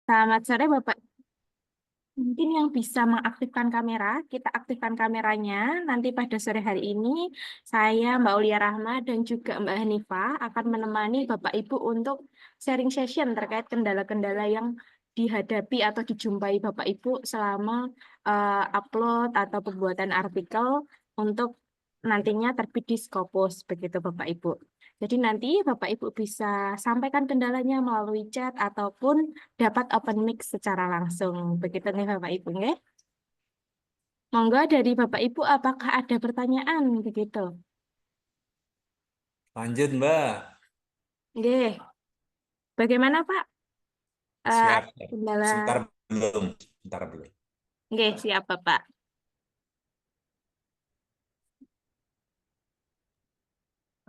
Selamat sore Bapak. Mungkin yang bisa mengaktifkan kamera, kita aktifkan kameranya. Nanti pada sore hari ini, saya Mbak Aulia Rahma dan juga Mbak Hanifah akan menemani Bapak Ibu untuk sharing session terkait kendala-kendala yang dihadapi atau dijumpai Bapak Ibu selama upload atau pembuatan artikel untuk nantinya terbit di Scopus, begitu Bapak Ibu. Jadi nanti Bapak Ibu bisa sampaikan kendalanya melalui chat ataupun dapat open mic secara langsung. Begitu nih Bapak Ibu, nggih. Monggo dari Bapak Ibu apakah ada pertanyaan begitu? Lanjut, Mbak. Nggih. Bagaimana Pak? Siap. Ada kendala? Sebentar belum. Sebentar belum. Nggih, siap Bapak.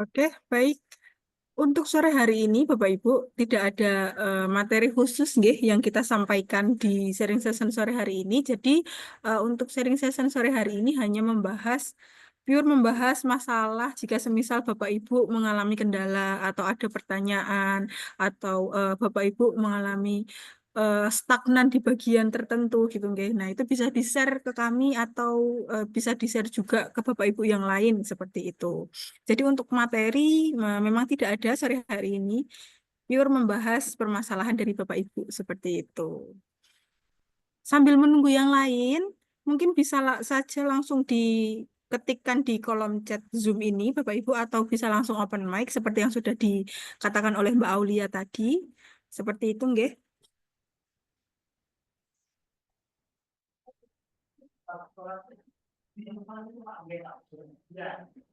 Oke, baik. Untuk sore hari ini, Bapak Ibu, tidak ada materi khusus nggih, yang kita sampaikan di sharing session sore hari ini. Jadi, untuk sharing session sore hari ini hanya pure membahas masalah jika semisal Bapak Ibu mengalami kendala atau ada pertanyaan, atau Bapak Ibu mengalami stagnan di bagian tertentu gitu nggih. Nah, itu bisa di-share ke kami atau bisa di-share juga ke Bapak Ibu yang lain seperti itu. Jadi untuk materi memang tidak ada sore hari ini, pure membahas permasalahan dari Bapak Ibu seperti itu. Sambil menunggu yang lain, mungkin bisa saja langsung diketikkan di kolom chat Zoom ini Bapak Ibu, atau bisa langsung open mic seperti yang sudah dikatakan oleh Mbak Aulia tadi. Seperti itu nggih.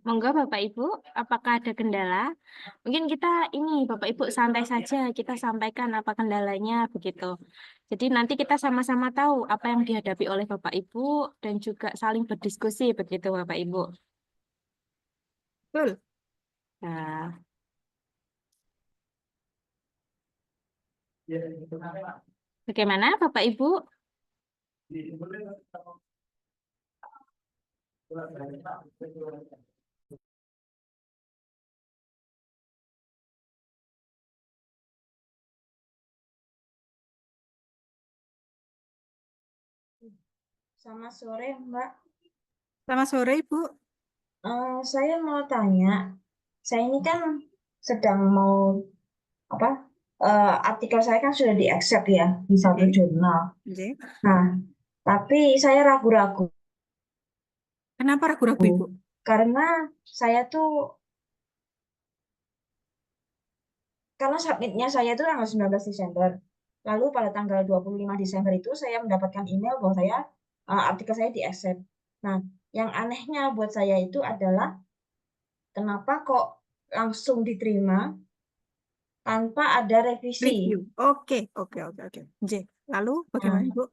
Monggo Bapak Ibu, apakah ada kendala? Mungkin kita ini Bapak Ibu santai saja, kita sampaikan apa kendalanya begitu. Jadi nanti kita sama-sama tahu apa yang dihadapi oleh Bapak Ibu dan juga saling berdiskusi begitu Bapak Ibu. Betul. Nah, bagaimana Bapak Ibu? Selamat sore, Mbak. Selamat sore, Ibu. Saya mau tanya, saya ini kan sedang mau apa? Artikel saya kan sudah di-accept ya di satu Oke. jurnal. Oke. Nah, tapi saya ragu-ragu Kenapa ragu-ragu, Ibu? karena saya tuh karena submitnya saya itu tanggal 19 Desember. Lalu pada tanggal 25 Desember itu saya mendapatkan email bahwa artikel saya di-accept. Nah, yang anehnya buat saya itu adalah kenapa kok langsung diterima tanpa ada revisi. Review. Oke. J. Lalu bagaimana, Ibu?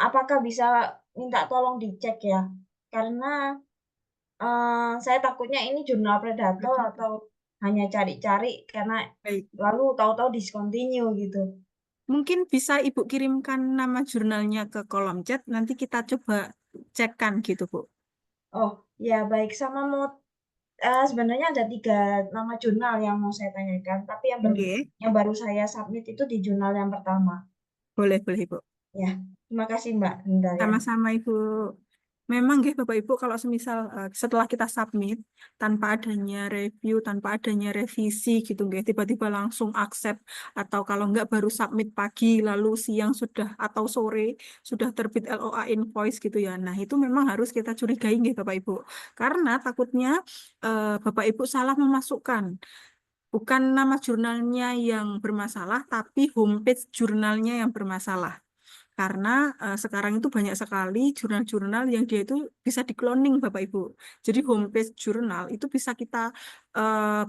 Apakah bisa minta tolong dicek ya? Karena saya takutnya ini jurnal predator atau hanya cari-cari karena Baik. lalu tahu-tahu discontinue gitu. Mungkin bisa Ibu kirimkan nama jurnalnya ke kolom chat, nanti kita coba cekkan gitu, Bu. Oh ya baik, sama mau sebenarnya ada 3 nama jurnal yang mau saya tanyakan, tapi Oke. yang baru saya submit itu di jurnal yang pertama. Boleh, Ibu. Ya, terima kasih Mbak. Bentar ya. Sama-sama, Ibu. Memang nggih Bapak Ibu, kalau semisal setelah kita submit tanpa adanya review, tanpa adanya revisi gitu nggih, tiba-tiba langsung accept, atau kalau enggak baru submit pagi lalu siang sudah atau sore sudah terbit LOA invoice gitu ya. Nah, itu memang harus kita curigai nggih Bapak Ibu. Karena takutnya Bapak Ibu salah memasukkan, bukan nama jurnalnya yang bermasalah, tapi homepage jurnalnya yang bermasalah. Karena sekarang itu banyak sekali jurnal-jurnal yang dia itu bisa di-cloning Bapak Ibu. Jadi homepage jurnal itu bisa kita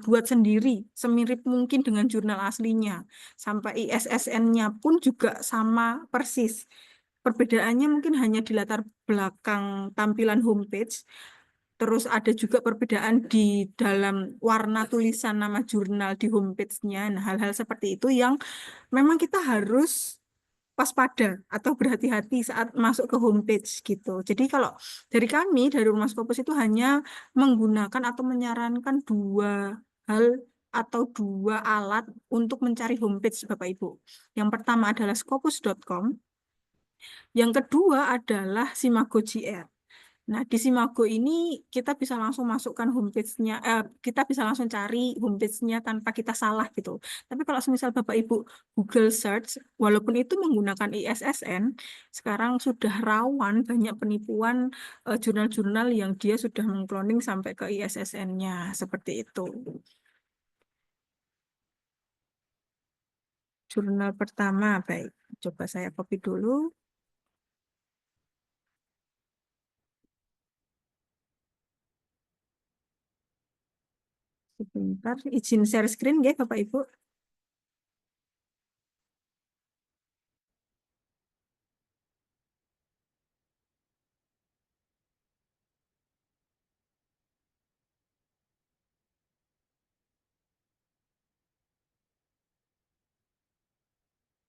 buat sendiri, semirip mungkin dengan jurnal aslinya. Sampai ISSN-nya pun juga sama persis. Perbedaannya mungkin hanya di latar belakang tampilan homepage. Terus ada juga perbedaan di dalam warna tulisan nama jurnal di homepage-nya. Nah, hal-hal seperti itu yang memang kita harus waspada atau berhati-hati saat masuk ke homepage gitu. Jadi kalau dari kami, dari Rumah Scopus itu hanya menggunakan atau menyarankan 2 hal atau 2 alat untuk mencari homepage Bapak Ibu. Yang pertama adalah scopus.com, yang kedua adalah Simago GR. Nah, di Simago ini kita bisa langsung masukkan homepage-nya, kita bisa langsung cari homepage-nya tanpa kita salah gitu. Tapi kalau misal Bapak Ibu Google search, walaupun itu menggunakan ISSN, sekarang sudah rawan banyak penipuan jurnal-jurnal yang dia sudah mengcloning sampai ke ISSN-nya, seperti itu. Jurnal pertama, baik. Coba saya copy dulu. Sebentar, izin share screen ya Bapak Ibu.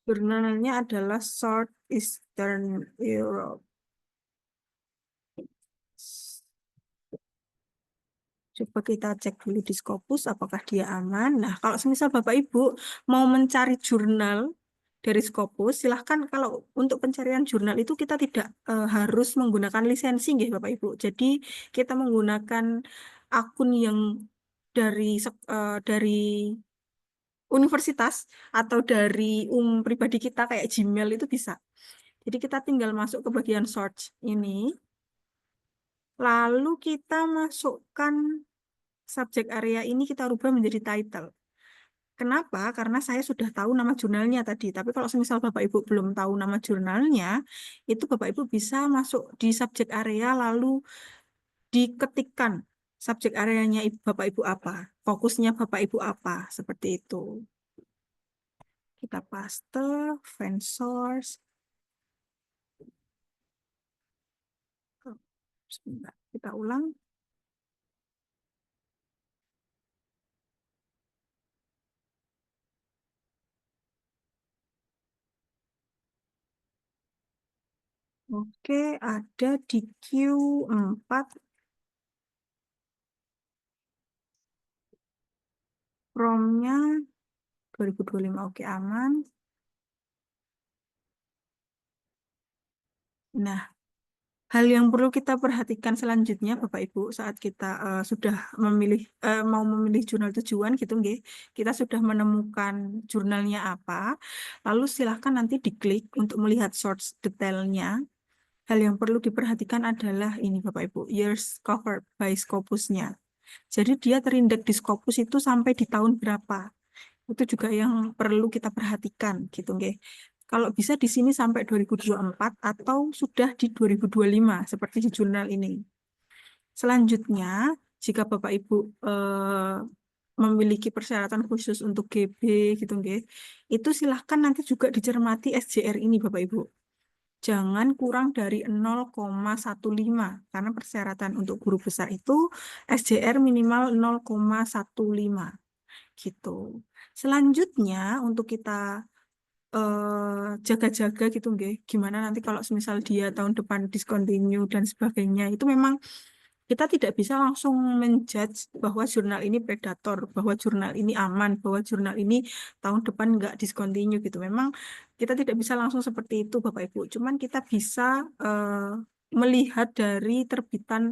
Jurnalnya adalah Southeastern Europe. Coba kita cek dulu di Scopus apakah dia aman. Nah, kalau misal Bapak Ibu mau mencari jurnal dari Scopus, silahkan kalau untuk pencarian jurnal itu kita tidak harus menggunakan lisensi nggih Bapak Ibu. Jadi kita menggunakan akun yang dari universitas atau dari pribadi kita kayak Gmail itu bisa. Jadi kita tinggal masuk ke bagian search ini, lalu kita masukkan subjek area ini, kita rubah menjadi title. Kenapa? Karena saya sudah tahu nama jurnalnya tadi. Tapi kalau misal Bapak Ibu belum tahu nama jurnalnya, itu Bapak Ibu bisa masuk di subjek area lalu diketikkan subjek areanya Bapak Ibu apa, fokusnya Bapak Ibu apa, seperti itu. Kita paste, find source. Sebentar, kita ulang. Oke, ada di Q4. From-nya 2025, oke aman. Nah, hal yang perlu kita perhatikan selanjutnya, Bapak Ibu, saat kita sudah mau memilih jurnal tujuan gitu, nggih. Kita sudah menemukan jurnalnya apa, lalu silahkan nanti diklik untuk melihat source detailnya. Hal yang perlu diperhatikan adalah ini, Bapak Ibu, years covered by Scopus-nya. Jadi dia terindeks di Scopus itu sampai di tahun berapa. Itu juga yang perlu kita perhatikan, gitu, nggih. Kalau bisa di sini sampai 2024 atau sudah di 2025 seperti di jurnal ini. Selanjutnya, jika Bapak Ibu memiliki persyaratan khusus untuk GB gitu nggih, itu silahkan nanti juga dicermati SJR ini Bapak Ibu. Jangan kurang dari 0,15 karena persyaratan untuk guru besar itu SJR minimal 0,15 gitu. Selanjutnya untuk kita jaga-jaga gitu nggih. Gimana nanti kalau misal dia tahun depan discontinue dan sebagainya, itu memang kita tidak bisa langsung menjudge bahwa jurnal ini predator, bahwa jurnal ini aman, bahwa jurnal ini tahun depan nggak discontinue gitu. Memang kita tidak bisa langsung seperti itu Bapak Ibu. Cuman kita bisa melihat dari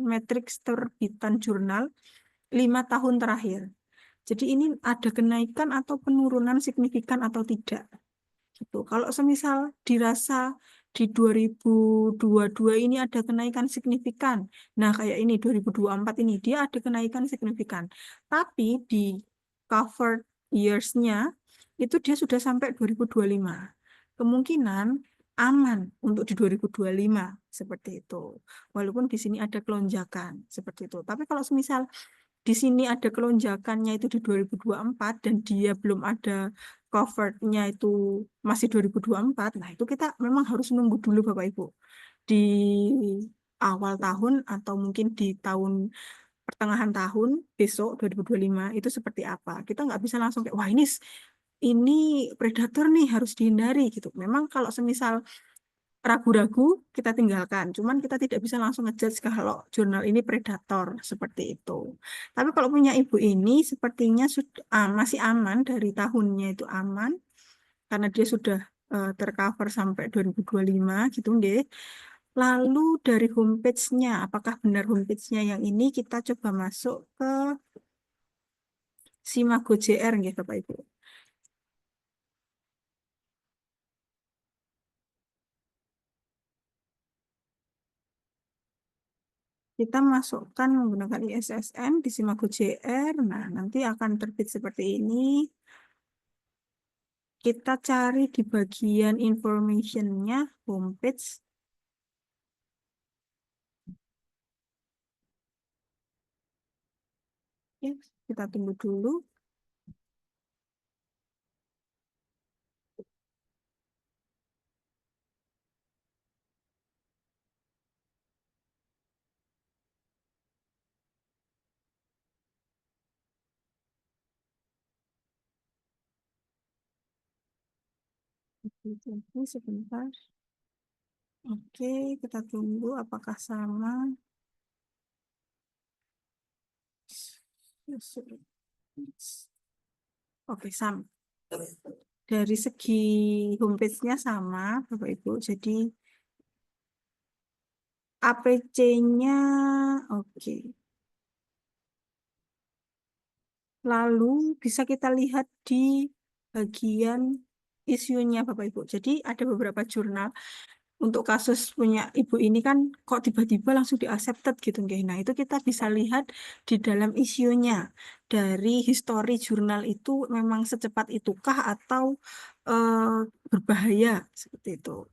matriks terbitan jurnal 5 tahun terakhir. Jadi ini ada kenaikan atau penurunan signifikan atau tidak gitu. Kalau semisal dirasa di 2022 ini ada kenaikan signifikan. Nah, kayak ini 2024 ini dia ada kenaikan signifikan. Tapi di covered years-nya itu dia sudah sampai 2025. Kemungkinan aman untuk di 2025 seperti itu. Walaupun di sini ada kelonjakan seperti itu. Tapi kalau semisal di sini ada kelonjakannya itu di 2024 dan dia belum ada coverednya itu masih 2024, nah itu kita memang harus nunggu dulu Bapak Ibu di awal tahun atau mungkin di pertengahan tahun besok 2025 itu seperti apa. Kita nggak bisa langsung kayak wah ini predator nih harus dihindari gitu. Memang kalau semisal ragu-ragu, kita tinggalkan. Cuman kita tidak bisa langsung ngejudge kalau jurnal ini predator seperti itu. Tapi kalau punya ibu ini sepertinya sudah masih aman, dari tahunnya itu aman karena dia sudah tercover sampai 2025 gitu nggih. Lalu dari homepage-nya, apakah benar homepage-nya yang ini, kita coba masuk ke Simago JR nggih Bapak Ibu. Kita masukkan menggunakan ISSN di Simago JR. Nah, nanti akan terbit seperti ini. Kita cari di bagian information-nya, homepage. Ya, kita tunggu dulu. Tunggu sebentar. Oke, kita tunggu apakah sama. Oke, sama. Dari segi homepage-nya sama, Bapak Ibu. Jadi APC-nya oke. Lalu bisa kita lihat di bagian isunya Bapak Ibu. Jadi ada beberapa jurnal untuk kasus punya ibu ini kan kok tiba-tiba langsung di-accepted gitu nggih. Nah, itu kita bisa lihat di dalam isunya. Dari histori jurnal itu memang secepat itukah atau berbahaya seperti itu.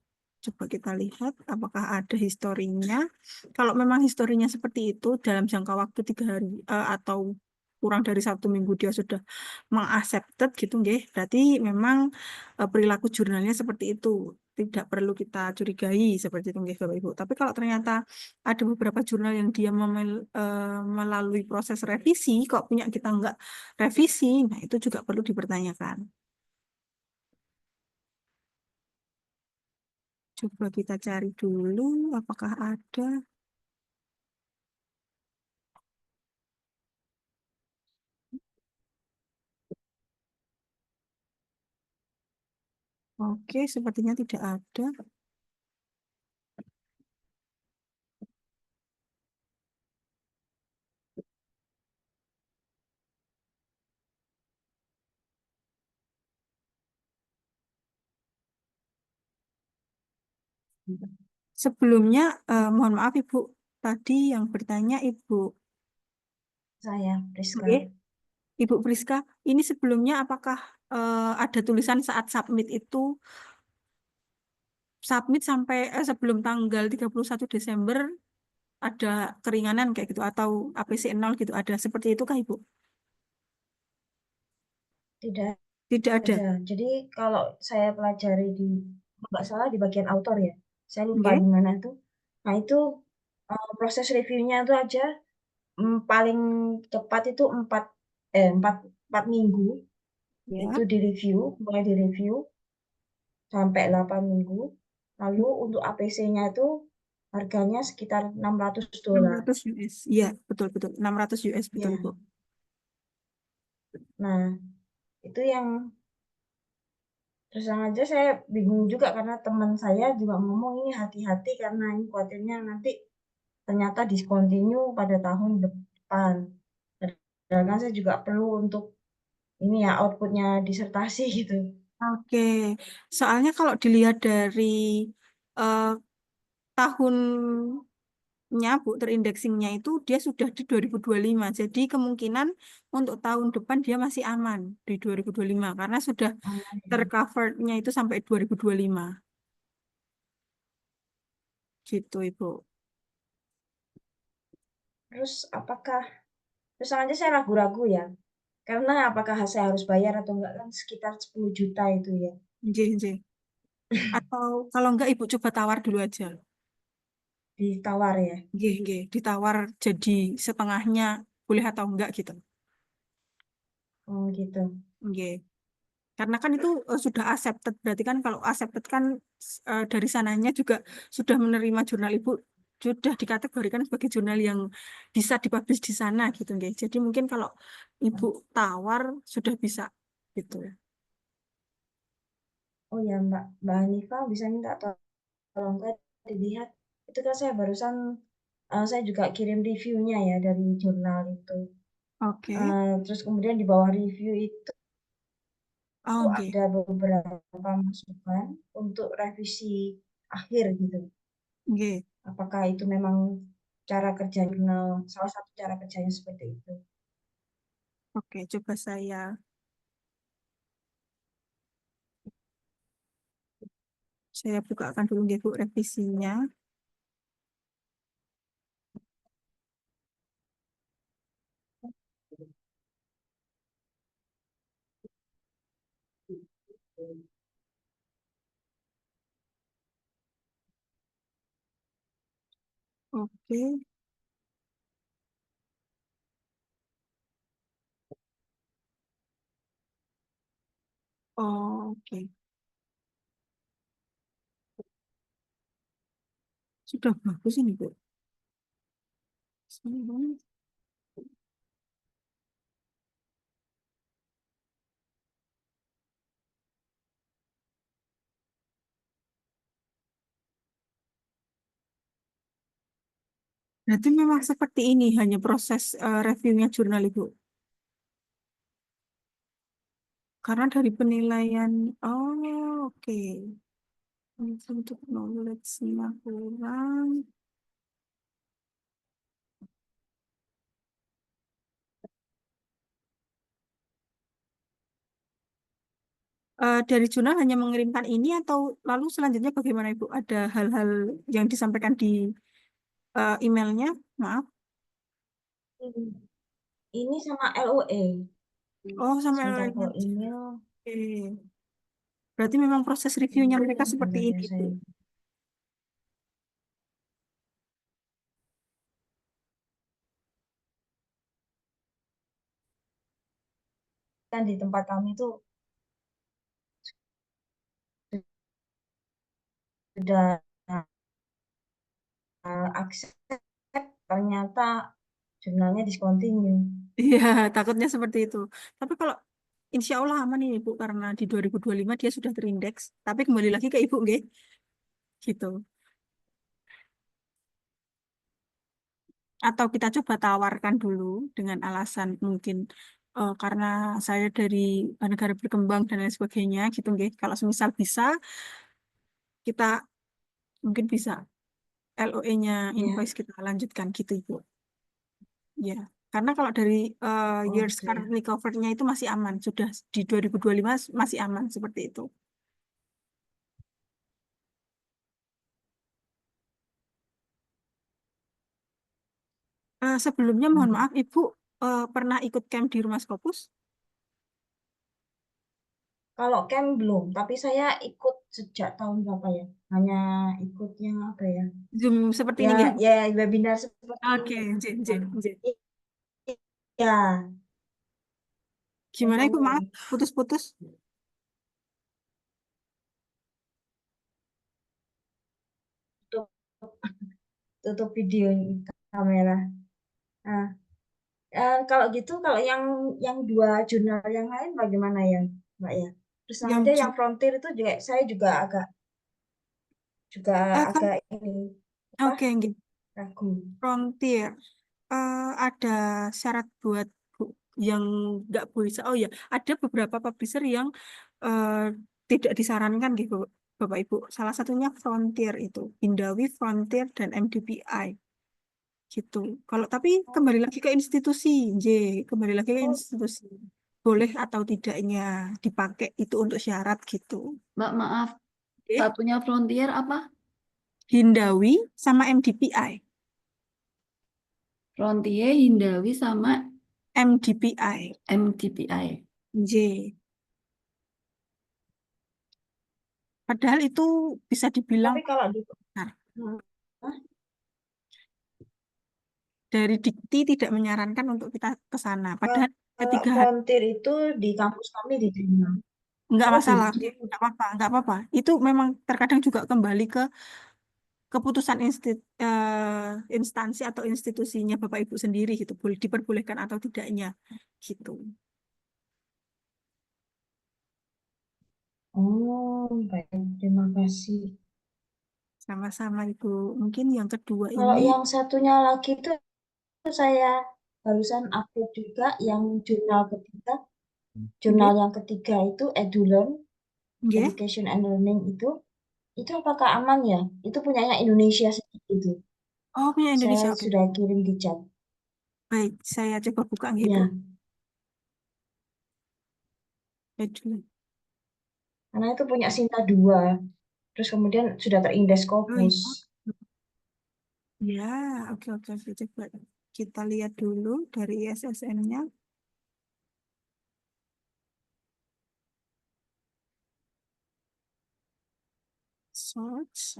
Coba kita lihat apakah ada historinya. Kalau memang historinya seperti itu dalam jangka waktu 3 hari atau kurang dari 1 minggu dia sudah mengaccepted gitu nggih. Berarti memang perilaku jurnalnya seperti itu. Tidak perlu kita curigai seperti itu nggih Bapak Ibu. Tapi kalau ternyata ada beberapa jurnal yang dia melalui proses revisi, kok punya kita enggak revisi, nah itu juga perlu dipertanyakan. Coba kita cari dulu apakah ada. Oke, sepertinya tidak ada. Sebelumnya, mohon maaf Ibu, tadi yang bertanya Ibu, Saya, Priska. Oke. Ibu Priska, ini sebelumnya apakah ada tulisan saat submit itu submit sampai sebelum tanggal 31 Desember ada keringanan kayak gitu atau APC 0 gitu, ada seperti itu kah Ibu? Tidak Tidak ada. ada. Jadi kalau saya pelajari di, kalau nggak salah di bagian autor ya, saya lupa Oke. di mana tuh. Nah itu proses reviewnya itu aja paling cepat itu 4 minggu Ya, itu direview, mulai direview sampai 8 minggu. Lalu untuk APC-nya itu harganya sekitar $600. 600 US. Iya, betul betul. 600 US betul Ya, Ibu. nah itu yang terus terang aja saya bingung juga karena teman saya juga ngomong ini hati-hati karena ini khawatirnya nanti ternyata discontinue pada tahun depan. Padahal kan saya juga perlu untuk ini ya outputnya disertasi gitu. Oke, soalnya kalau dilihat dari eh, tahunnya Bu, terindeksingnya itu dia sudah di 2025. Jadi kemungkinan untuk tahun depan dia masih aman di 2025 karena sudah Aman ya. tercoverednya itu sampai 2025. Gitu Ibu. Terus apakah terus terang aja saya ragu-ragu ya. Karena apakah saya harus bayar atau enggak kan sekitar 10 juta itu ya. Nggih, nggih. Atau kalau enggak Ibu coba tawar dulu aja. Ditawar ya. Nggih, nggih. Ditawar jadi setengahnya boleh atau enggak gitu. Oh gitu. Nggih. Karena kan itu sudah accepted, berarti kan kalau accepted kan dari sananya juga sudah menerima jurnal Ibu, sudah dikategorikan sebagai jurnal yang bisa dipublish di sana gitu nggih. Jadi mungkin kalau Ibu tawar sudah bisa gitu. Oh ya Mbak Hanifa bisa minta tolong nggak dilihat. Itu kan saya barusan saya juga kirim reviewnya ya dari jurnal itu. Oke. Terus kemudian di bawah review itu Oh, oke. ada beberapa masukan untuk revisi akhir gitu. Oke. Apakah itu memang cara kerja jurnal, salah satu cara kerjanya seperti itu. Oke, coba saya bukakan dulu nggih Bu revisinya. Oke. Oh, oke. Sudah bagus ini Bu. Hmm. Berarti memang seperti ini hanya proses reviewnya jurnal Ibu. Karena dari penilaian, oh oke. Untuk knowledge-nya kurang. Dari jurnal hanya mengirimkan ini atau lalu selanjutnya bagaimana Ibu? Ada hal-hal yang disampaikan di emailnya? Maaf. Ini sama LOE. Oh, sampai Sebentar lainnya. kalau email Oke. Berarti memang proses reviewnya mereka seperti sebentar ya ini, Bu. saya kan di tempat kami tuh sudah akses ternyata jurnalnya discontinue. Iya, takutnya seperti itu. Tapi kalau insya Allah aman ini, Bu, karena di 2025 dia sudah terindeks. Tapi kembali lagi ke Ibu, nggih. Gitu. Atau kita coba tawarkan dulu dengan alasan mungkin karena saya dari negara berkembang dan lain sebagainya gitu nggih. Kalau semisal bisa kita mungkin bisa LOE-nya Ya, invoice kita lanjutkan gitu Ibu. Ya. Karena kalau dari years oke. currently covered-nya itu masih aman, sudah di 2025 masih aman seperti itu. Sebelumnya mohon maaf Ibu pernah ikut camp di Rumah Scopus? Kalau camp belum, tapi saya ikut sejak tahun berapa ya? Hanya ikutnya apa ya? Zoom seperti ini Ya, nggih, Bu? ya webinar seperti Oke, ini. J, J, Nah, J. ya, Gimana Ibu? Maaf, SMU. putus-putus. Tutup, tutup video kamera. Nah, kalau gitu, kalau yang dua jurnal yang lain bagaimana ya, Mbak ya? Terus Yang selanjutnya yang Frontier itu juga saya juga juga kan, agak ini apa oke, nggih. ragu. Frontier. Ada syarat buat yang nggak bisa. Oh ya, ada beberapa publisher yang eh, tidak disarankan gitu, Bapak Ibu. Salah satunya Frontier itu, Indawi, Frontier, dan MDPI gitu. Kalau tapi kembali lagi ke institusi, J, kembali lagi ke Oh, institusi. Boleh atau tidaknya dipakai itu untuk syarat gitu. Mbak, maaf, Oke. satunya Frontier apa? Hindawi sama MDPI. Frontier, Hindawi, sama MDPI. MDPI. J. Padahal itu bisa dibilang tapi kalau di benar. Hah? Dari Dikti tidak menyarankan untuk kita ke sana. Kalau Padahal ketiga hari. Frontier itu di kampus kami diterima. Nggak Oh masalah, gitu. nggak apa-apa, nggak apa-apa. Itu memang terkadang juga kembali ke keputusan instansi atau institusinya Bapak Ibu sendiri gitu, boleh diperbolehkan atau tidaknya gitu. Oh, baik. Terima kasih. Sama-sama Ibu. Mungkin yang kedua Kalau ini, yang satunya lagi tuh saya barusan update juga yang jurnal ketiga. nggih, Jurnal yang ketiga itu EduLearn, nggih. Education and Learning itu apakah aman ya? Itu punyanya Indonesia sendiri itu. Oh, punya Saya Indonesia, oke. sudah kirim di chat. Baik, saya coba buka nggih Ibu. Ya, Baik dulu. karena itu punya Sinta 2. Terus kemudian sudah terindeks Oh, iya. Scopus. Ya, oke, oke, oke. Coba kita lihat dulu dari ISSN-nya. Search.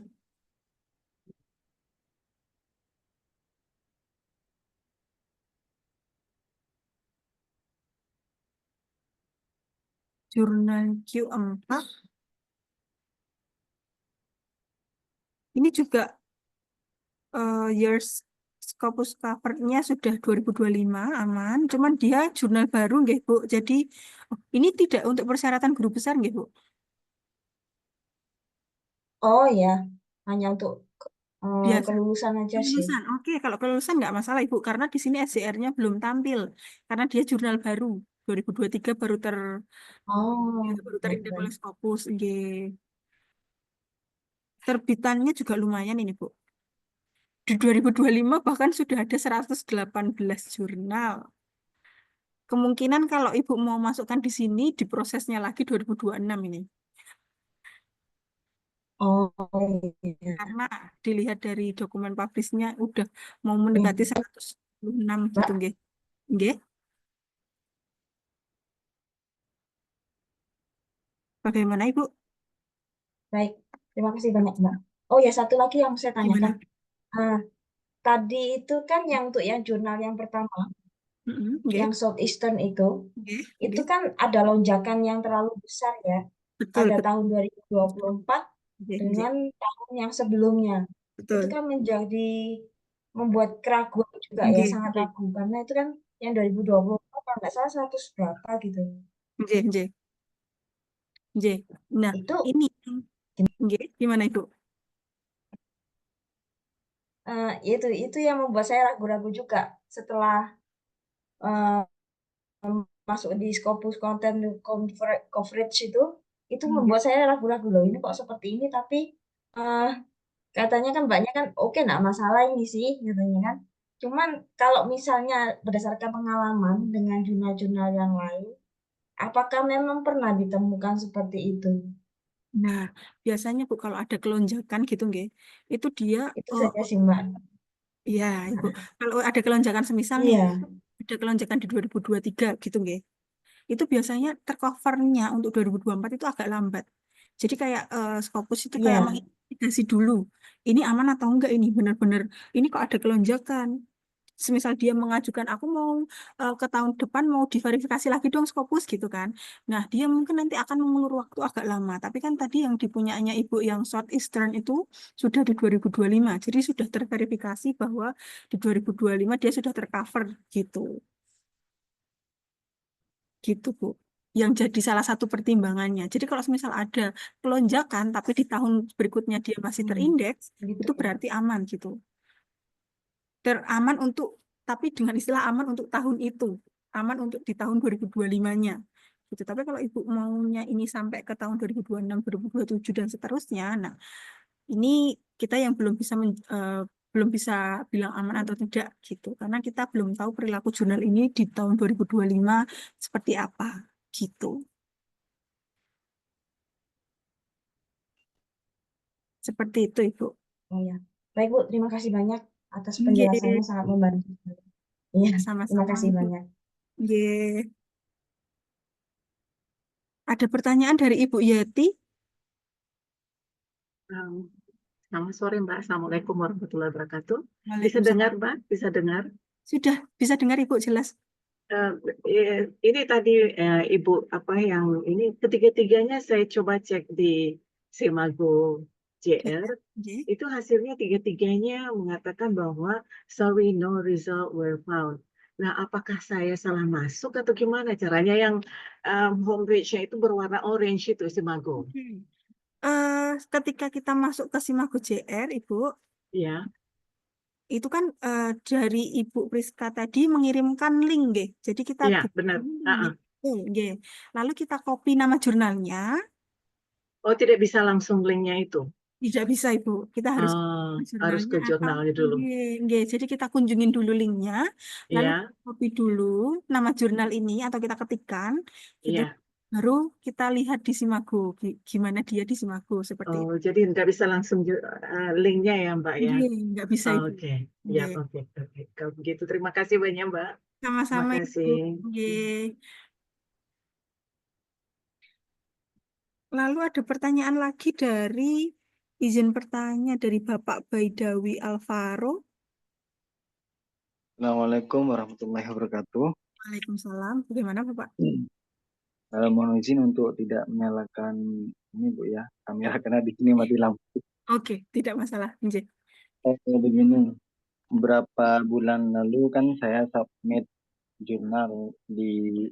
Jurnal Q4. Ini juga years Scopus cover-nya sudah 2025 aman. Cuman dia jurnal baru nggih Bu. Jadi ini tidak untuk persyaratan guru besar nggih Bu. Oh ya, hanya untuk Biasa. kelulusan aja sih. Kelulusan. Oke, kalau kelulusan nggak masalah Ibu karena di sini SJR-nya belum tampil karena dia jurnal baru 2023 Oh, baru terindeks baik-baik. oleh Scopus nggih. Terbitannya juga lumayan ini Bu. Di 2025 bahkan sudah ada 118 jurnal. Kemungkinan kalau Ibu mau masukkan di sini, diprosesnya lagi 2026 ini. Oh iya. Karena dilihat dari dokumen publishnya udah mau Ya, mendekati 106 gitu, Mbak. nggih. Nggih. Bagaimana Ibu? Baik. Terima kasih banyak, Mbak. Oh ya, satu lagi yang saya tanyakan. Gimana? Ah, tadi itu kan yang untuk yang jurnal yang pertama, Nggih. yang Southeastern Nggih. itu Nggih. kan ada lonjakan yang terlalu besar ya, Betul, pada betul. tahun 2024 Nggih, nggih. dengan tahun yang sebelumnya. Itu Betul. kan membuat keraguan juga ya, Nggih, sangat nggih. ragu. Karena itu kan yang 2024 kalau nggak salah 100 berapa gitu. Nggih, nggih. Nggih. Nah, Itu ini nggih, gimana Ibu? itu yang membuat saya ragu-ragu juga setelah eh, masuk di Scopus Content Coverage itu Nggih. membuat saya ragu-ragu loh. Ini kok seperti ini, tapi eh, katanya kan banyak kan, oke nggak masalah ini sih katanya kan. Cuman kalau misalnya berdasarkan pengalaman dengan jurnal-jurnal yang lain, apakah memang pernah ditemukan seperti itu? Nah, biasanya Bu kalau ada kelonjakan gitu nggih, itu dia Itu saja sih Mbak. iya, Ibu. Kalau ada kelonjakan semisal nih, Iya, ada kelonjakan di 2023 gitu nggih. Itu biasanya tercovernya untuk 2024 itu agak lambat. Jadi kayak Scopus itu kayak iya, menginvestigasi dulu. Ini aman atau enggak ini benar-benar ini kok ada kelonjakan. Semisal dia mengajukan aku mau ke tahun depan mau diverifikasi lagi dong Scopus gitu kan. Nah, dia mungkin nanti akan mengulur waktu agak lama. Tapi kan tadi yang dipunyanya Ibu yang Southeastern itu sudah di 2025. Jadi sudah terverifikasi bahwa di 2025 dia sudah tercover gitu. Gitu, Bu. Yang jadi salah satu pertimbangannya. Jadi kalau misal ada pelonjakan, tapi di tahun berikutnya dia masih hmm, terindeks, gitu itu ya. berarti aman gitu. Teraman untuk, tapi dengan istilah aman untuk tahun itu. Aman untuk di tahun 2025-nya. Gitu. Tapi kalau Ibu maunya ini sampai ke tahun 2026, 2027, dan seterusnya, nah ini kita yang belum bisa bilang aman atau tidak gitu. Karena kita belum tahu perilaku jurnal ini di tahun 2025 seperti apa gitu. Seperti itu, Ibu. Oh ya. Baik Bu, terima kasih banyak atas penjelasannya Nggih, sangat membantu. Iya, terima sama-sama, kasih Ibu. banyak. Nggih. Ada pertanyaan dari Ibu Yeti? Um, Selamat sore Mbak, Assalamualaikum warahmatullahi wabarakatuh. Bisa dengar Waalaikumsalam. Mbak? Bisa dengar? Sudah bisa dengar Ibu jelas? Ini tadi Ibu apa yang ini ketiga-tiganya saya coba cek di Simago JR, Nggih. itu hasilnya tiga-tiganya mengatakan bahwa sorry no result were found. Nah, apakah saya salah masuk atau gimana caranya yang homepage-nya itu berwarna orange itu Simago? Oke. Ketika kita masuk ke Simago JR, Ibu, Ya, itu kan dari Ibu Priska tadi mengirimkan link, nggih. Jadi kita iya buka benar. dulu Ah, ah. link, nggih. Lalu kita copy nama jurnalnya. Oh, tidak bisa langsung linknya itu. Tidak bisa, Ibu. Kita harus Harus jurnalnya ke atau jurnalnya dulu. nggih, nggih. Jadi kita kunjungin dulu linknya, lalu Iya, kita copy dulu nama jurnal ini atau kita ketikkan, gitu. iya. Baru kita lihat di Simago, gimana dia di Simago seperti Oh, itu. jadi nggak bisa langsung linknya ya, Mbak ya? Nggih, nggak bisa, Ibu. Oke, ya, Nggih. oke, oke. Kalau begitu, terima kasih banyak, Mbak. Terima Sama-sama, Ibu. kasih. Nggih. Lalu ada pertanyaan lagi dari izin bertanya dari Bapak Baidawi Alvaro. Assalamualaikum warahmatullahi wabarakatuh. Waalaikumsalam. Bagaimana, Bapak? Mohon izin untuk tidak menyalakan ini Bu ya, kamera karena di sini mati lampu. Oke, tidak masalah. Nggih. Begini, beberapa bulan lalu kan saya submit jurnal di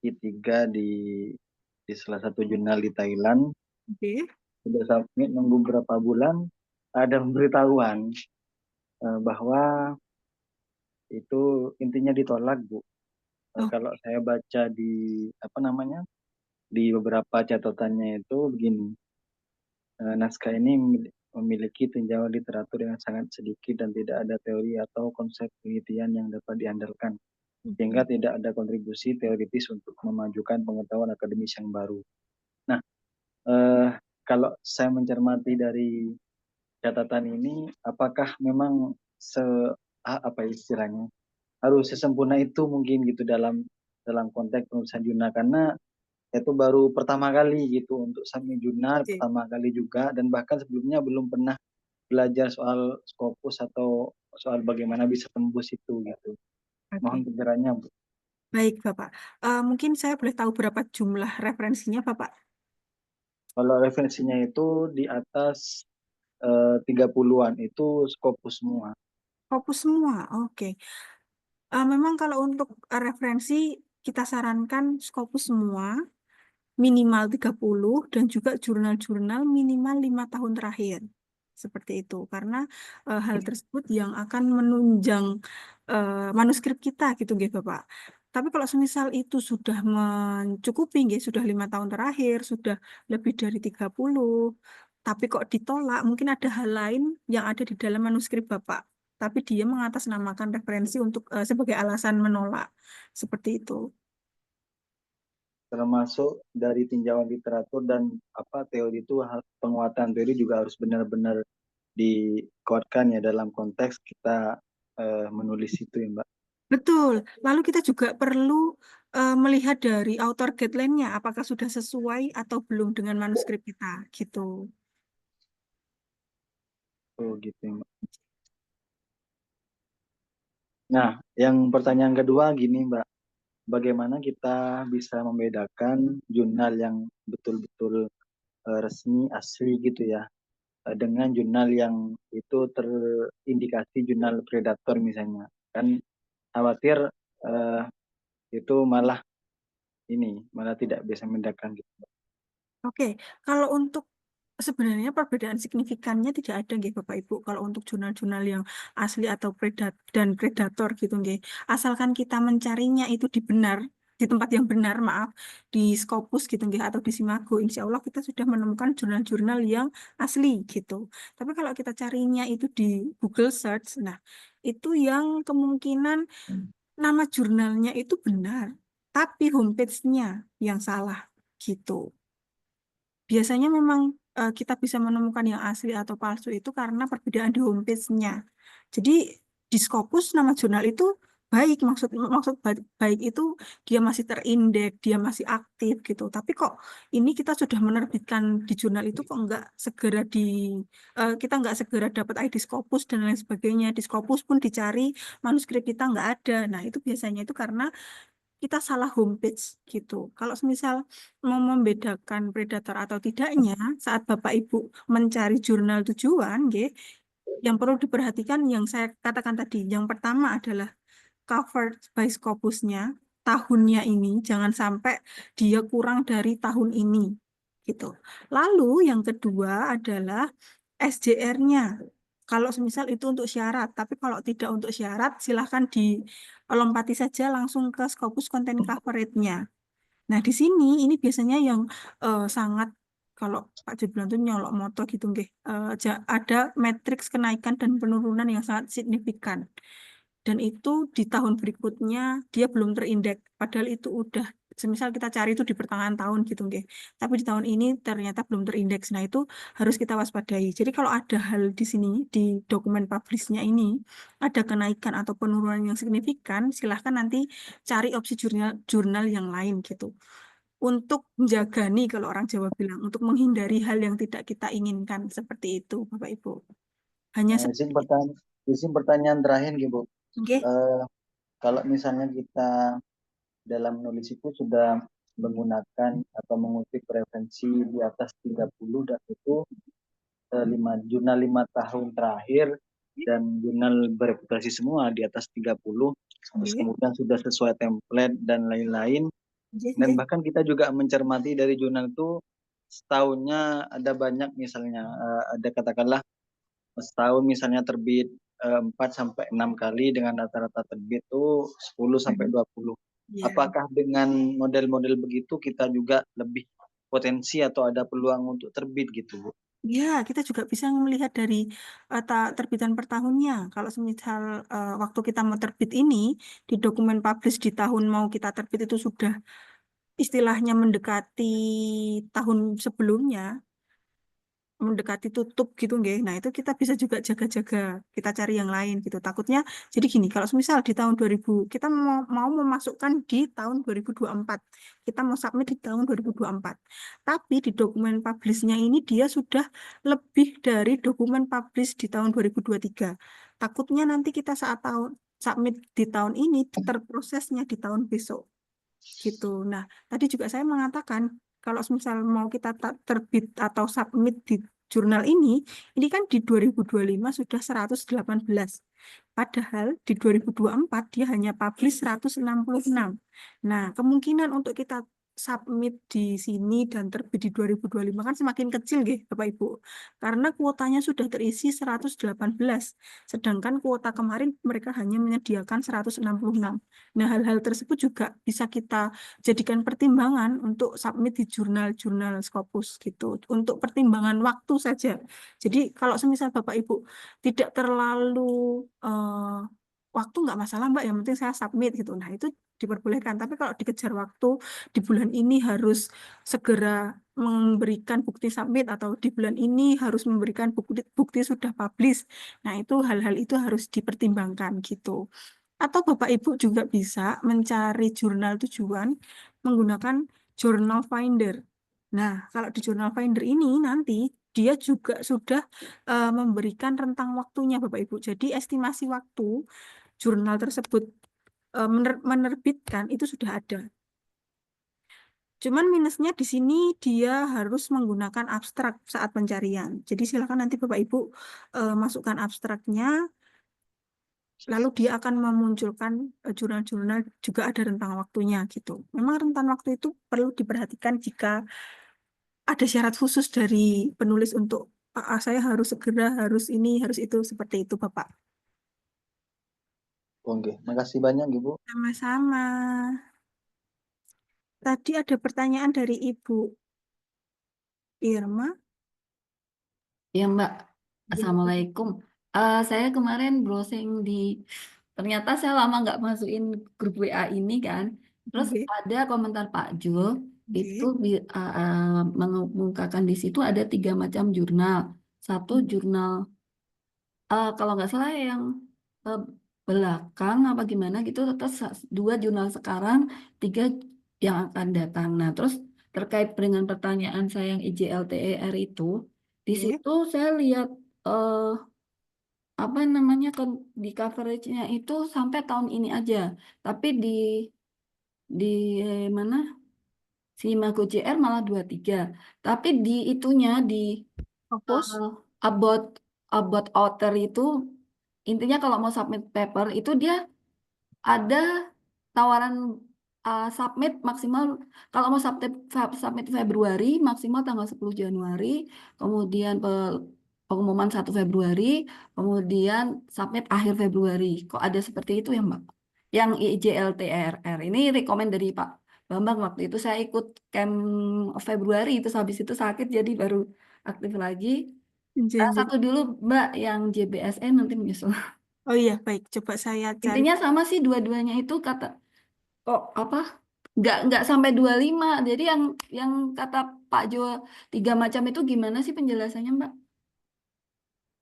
I3 di salah satu jurnal di Thailand. Oke. Sudah submit nunggu beberapa bulan, ada pemberitahuan bahwa itu intinya ditolak Bu. Oh, Kalau saya baca di apa namanya di beberapa catatannya itu begini. Naskah ini memiliki tinjauan literatur yang sangat sedikit dan tidak ada teori atau konsep penelitian yang dapat diandalkan, sehingga tidak ada kontribusi teoritis untuk memajukan pengetahuan akademis yang baru. Nah, kalau saya mencermati dari catatan ini, apakah memang apa istilahnya harus sesempurna itu mungkin gitu dalam konteks penulisan jurnal, karena itu baru pertama kali gitu untuk submit jurnal, oke. pertama kali juga, dan bahkan sebelumnya belum pernah belajar soal Scopus atau soal bagaimana bisa tembus itu gitu. Mohon Oke. pencerahannya Bu. Baik, Bapak. Mungkin saya boleh tahu berapa jumlah referensinya, Bapak? Kalau referensinya itu di atas 30-an itu Scopus semua. Fokus semua. Oke. Memang kalau untuk referensi kita sarankan Scopus semua minimal 30 dan juga jurnal-jurnal minimal 5 tahun terakhir. Seperti itu. Karena hal tersebut yang akan menunjang manuskrip kita gitu nggih, Bapak. Tapi kalau semisal itu sudah mencukupi nggih, sudah 5 tahun terakhir, sudah lebih dari 30, tapi kok ditolak, mungkin ada hal lain yang ada di dalam manuskrip Bapak. Tapi dia mengatasnamakan referensi untuk sebagai alasan menolak. Seperti itu. Termasuk dari tinjauan literatur dan apa teori itu, penguatan teori juga harus benar-benar dikuatkan ya dalam konteks kita menulis itu ya Mbak. Betul. Lalu kita juga perlu melihat dari author guideline-nya, apakah sudah sesuai atau belum dengan manuskrip kita, gitu. Oh gitu ya, Mbak. Nah, yang pertanyaan kedua gini Mbak, bagaimana kita bisa membedakan jurnal yang betul-betul resmi asli gitu ya, dengan jurnal yang itu terindikasi jurnal predator misalnya, kan khawatir eh, itu malah tidak bisa membedakan gitu. Oke, kalau untuk sebenarnya perbedaan signifikannya tidak ada nggih Bapak Ibu kalau untuk jurnal-jurnal yang asli atau dan predator gitu nggih. Asalkan kita mencarinya itu di tempat yang benar, maaf, di Scopus gitu nggih atau di Simago, insya Allah kita sudah menemukan jurnal-jurnal yang asli gitu. Tapi kalau kita carinya itu di Google Search, nah itu yang kemungkinan nama jurnalnya itu benar, tapi homepage-nya yang salah gitu. Biasanya memang kita bisa menemukan yang asli atau palsu itu karena perbedaan di homepage-nya. Jadi di Scopus nama jurnal itu baik, maksud maksud baik itu dia masih terindeks, dia masih aktif gitu. Tapi kok ini kita sudah menerbitkan di jurnal itu kok nggak segera kita nggak segera dapat ID Scopus dan lain sebagainya. Di Scopus pun dicari, manuskrip kita nggak ada. Nah, itu biasanya itu karena kita salah homepage gitu. Kalau misal mau membedakan predator atau tidaknya, saat Bapak Ibu mencari jurnal tujuan, nggih, yang perlu diperhatikan yang saya katakan tadi, yang pertama adalah covered by Scopusnya, tahunnya ini, jangan sampai dia kurang dari tahun ini, gitu. Lalu yang kedua adalah SJR-nya. Kalau semisal itu untuk syarat, tapi kalau tidak untuk syarat, silahkan dilompati saja langsung ke Scopus Content Coverage-nya. Nah, di sini ini biasanya yang sangat kalau Pak Jeblan tuh nyolok moto gitu nggih. Ada matriks kenaikan dan penurunan yang sangat signifikan. Dan itu di tahun berikutnya dia belum terindeks. Padahal itu udah semisal kita cari itu di pertengahan tahun gitu nggih. Tapi di tahun ini ternyata belum terindeks. Nah, itu harus kita waspadai. Jadi kalau ada hal di sini di dokumen publish-nya ini ada kenaikan atau penurunan yang signifikan, silahkan nanti cari opsi jurnal yang lain gitu. Untuk menjaga nih kalau orang Jawa bilang, untuk menghindari hal yang tidak kita inginkan seperti itu, Bapak Ibu. Hanya Izin seperti pertanyaan terakhir, Bu. Nggih. Kalau misalnya kita dalam menulis itu sudah menggunakan atau mengutip referensi di atas 30 dan itu jurnal 5 tahun terakhir dan jurnal bereputasi semua di atas 30, terus Nggih. kemudian sudah sesuai template dan lain-lain, Nggih, dan nggih. bahkan kita juga mencermati dari jurnal itu setahunnya ada banyak misalnya ada katakanlah setahun misalnya terbit 4 sampai 6 kali dengan rata-rata terbit itu 10 sampai 20. Ya. Apakah dengan model-model begitu kita juga lebih potensi atau ada peluang untuk terbit gitu, Bu? Ya, kita juga bisa melihat dari terbitan per tahunnya. Kalau semisal waktu kita mau terbit ini, di dokumen publish di tahun mau kita terbit itu sudah istilahnya mendekati tahun sebelumnya, mendekati tutup gitu nggih. Nah, itu kita bisa juga jaga-jaga, kita cari yang lain gitu. Takutnya jadi gini, kalau misal di tahun 2000 kita mau memasukkan di tahun 2024. Kita mau submit di tahun 2024. Tapi di dokumen publish-nya ini dia sudah lebih dari dokumen publish di tahun 2023. Takutnya nanti kita saat tahun submit di tahun ini terprosesnya di tahun besok gitu. Nah, tadi juga saya mengatakan kalau misal mau kita terbit atau submit di jurnal ini kan di 2025 sudah 118. Padahal di 2024 dia hanya publish 166. Nah, kemungkinan untuk kita submit di sini dan terbit di 2025 kan semakin kecil nggih, Bapak Ibu. Karena kuotanya sudah terisi 118. Sedangkan kuota kemarin mereka hanya menyediakan 166. Nah, hal-hal tersebut juga bisa kita jadikan pertimbangan untuk submit di jurnal-jurnal Scopus gitu, untuk pertimbangan waktu saja. Jadi kalau semisal Bapak Ibu tidak terlalu waktu nggak masalah Mbak, yang penting saya submit gitu. Nah, itu diperbolehkan. Tapi kalau dikejar waktu di bulan ini harus segera memberikan bukti submit atau di bulan ini harus memberikan bukti sudah publish. Nah, itu hal-hal itu harus dipertimbangkan gitu. Atau Bapak Ibu juga bisa mencari jurnal tujuan menggunakan Journal Finder. Nah, kalau di Journal Finder ini nanti dia juga sudah memberikan rentang waktunya Bapak Ibu. Jadi estimasi waktu jurnal tersebut menerbitkan itu sudah ada. Cuman minusnya di sini dia harus menggunakan abstrak saat pencarian. Jadi silakan nanti Bapak Ibu masukkan abstraknya. Lalu dia akan memunculkan jurnal-jurnal juga ada rentang waktunya gitu. Memang rentang waktu itu perlu diperhatikan jika ada syarat khusus dari penulis untuk saya harus segera, harus ini, harus itu, seperti itu Bapak. Oke, makasih banyak Ibu. Sama-sama. Tadi ada pertanyaan dari Ibu Irma. Ya Mbak, Ya. Assalamualaikum. Saya kemarin browsing ternyata saya lama nggak masukin grup WA ini kan. Terus Oke. ada komentar Pak Jul, itu Oke. mengungkapkan di situ ada 3 macam jurnal. Satu jurnal, kalau nggak salah yang belakang apa gimana gitu, terus 2 jurnal sekarang, 3 yang akan datang. Nah, terus terkait dengan pertanyaan saya yang IJLTER itu, di Oke. situ saya lihat eh, apa namanya di coveragenya itu sampai tahun ini aja. Tapi di mana Simago JR malah 23. Tapi di itunya di Fokus. about author itu intinya kalau mau submit paper itu dia ada tawaran submit maksimal kalau mau submit Februari maksimal tanggal 10 Januari, kemudian pengumuman 1 Februari, kemudian submit akhir Februari. Kok ada seperti itu ya, Mbak? Yang IJLTRR ini rekomend dari Pak Bambang waktu itu saya ikut camp Februari itu habis itu sakit jadi baru aktif lagi. Janji. Satu dulu Mbak yang JBSN nanti menyusul. Oh iya, baik. Coba saya cari. Intinya sama sih dua-duanya itu kata kok apa nggak sampai 25. Jadi yang kata Pak Jo 3 macam itu gimana sih penjelasannya Mbak?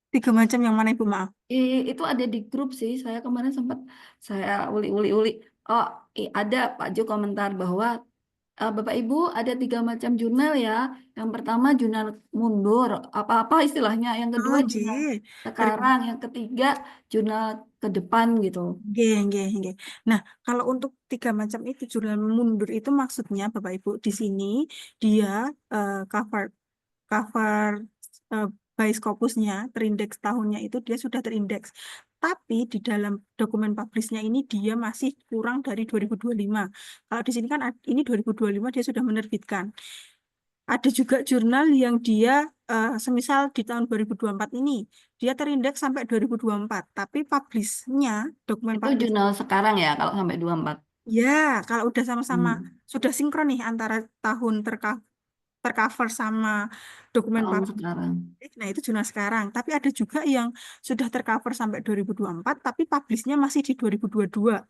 3 macam yang mana Ibu, maaf? Itu ada di grup sih. Saya kemarin sempat saya uli-uli. Oh, ada Pak Jo komentar bahwa Bapak Ibu ada 3 macam jurnal ya. Yang pertama jurnal mundur, apa-apa istilahnya. Yang kedua Oh, jurnal nggih. sekarang, yang ketiga jurnal ke depan gitu. Nggih, nggih, nggih. Nah, kalau untuk 3 macam itu jurnal mundur itu maksudnya Bapak Ibu di sini dia cover cover eh, by Scopusnya terindeks tahunnya itu dia sudah terindeks. Tapi di dalam dokumen publishnya ini dia masih kurang dari 2025. Kalau di sini kan ini 2025 dia sudah menerbitkan. Ada juga jurnal yang dia semisal di tahun 2024 ini dia terindeks sampai 2024, tapi publishnya dokumen Itu publish jurnal sekarang ya kalau sampai 24. ya kalau udah sama-sama Hmm, sudah sinkron nih antara tahun tercover sama dokumen tahun publish. sekarang. Nah, itu jurnal sekarang. Tapi ada juga yang sudah tercover sampai 2024, tapi publishnya masih di 2022.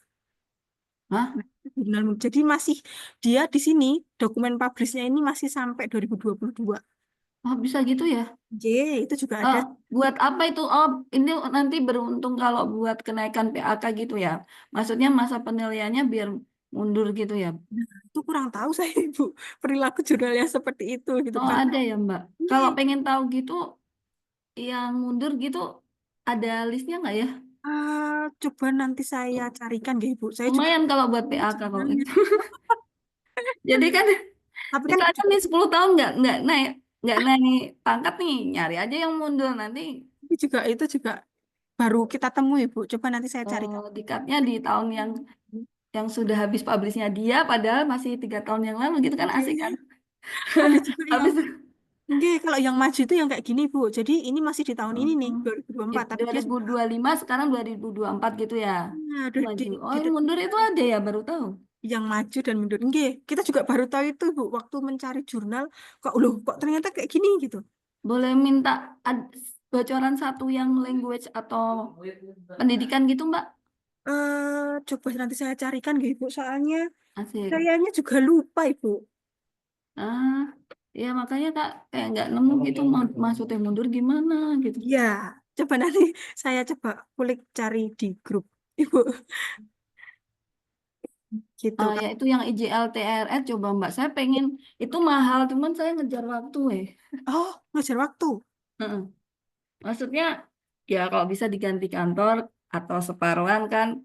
Hah? Nah, itu jadi masih dia di sini dokumen publishnya ini masih sampai 2022. Oh, bisa gitu ya? J, itu juga ada. Buat apa itu? Oh, ini nanti beruntung kalau buat kenaikan PAK gitu ya. Maksudnya masa penilaiannya biar mundur gitu ya. Nah, itu kurang tahu saya, Ibu. Perilaku jurnal yang seperti itu gitu Oh, kan. ada ya, Mbak. Ini Kalau pengen tahu gitu, yang mundur gitu, ada listnya nggak ya? coba nanti saya carikan ya, Ibu. Saya juga Lumayan kalau buat PAK kalau jurnalnya. itu. Jadi kan Tapi kan misalkan nih 10 tahun nggak naik pangkat nih, nyari aja yang mundur nanti itu juga baru kita temui, Bu. Coba nanti saya carikan. dikatnya di tahun yang sudah habis publishnya dia, padahal masih 3 tahun yang lalu gitu kan asik kan? Ada juga yang Habis enggak, kalau yang maju itu yang kayak gini, Bu. Jadi ini masih di tahun ini nih, oh, 2024, tapi dia sudah 2025 sekarang 2024 gitu ya. nah, Maju. Oh, yang mundur itu ada ya baru tahu. yang maju dan mundur. Enggak, kita juga baru tahu itu, Bu, waktu mencari jurnal kok loh, kok ternyata kayak gini gitu. Boleh minta bocoran satu yang language atau pendidikan gitu, Mbak? Coba nanti saya carikan, nggih, Bu. Soalnya Asik. kayaknya juga lupa, Ibu. Ah, ya makanya Kak kayak nggak nemu gitu maksudnya mundur gimana gitu. Ya, coba nanti saya coba kulik cari di grup, Ibu. Gitu Ah, kan. ya itu yang IJLTRR coba Mbak. Saya pengen itu mahal, cuman saya ngejar waktu Oh, ngejar waktu. Heeh. Maksudnya ya kalau bisa diganti kantor atau separuhan kan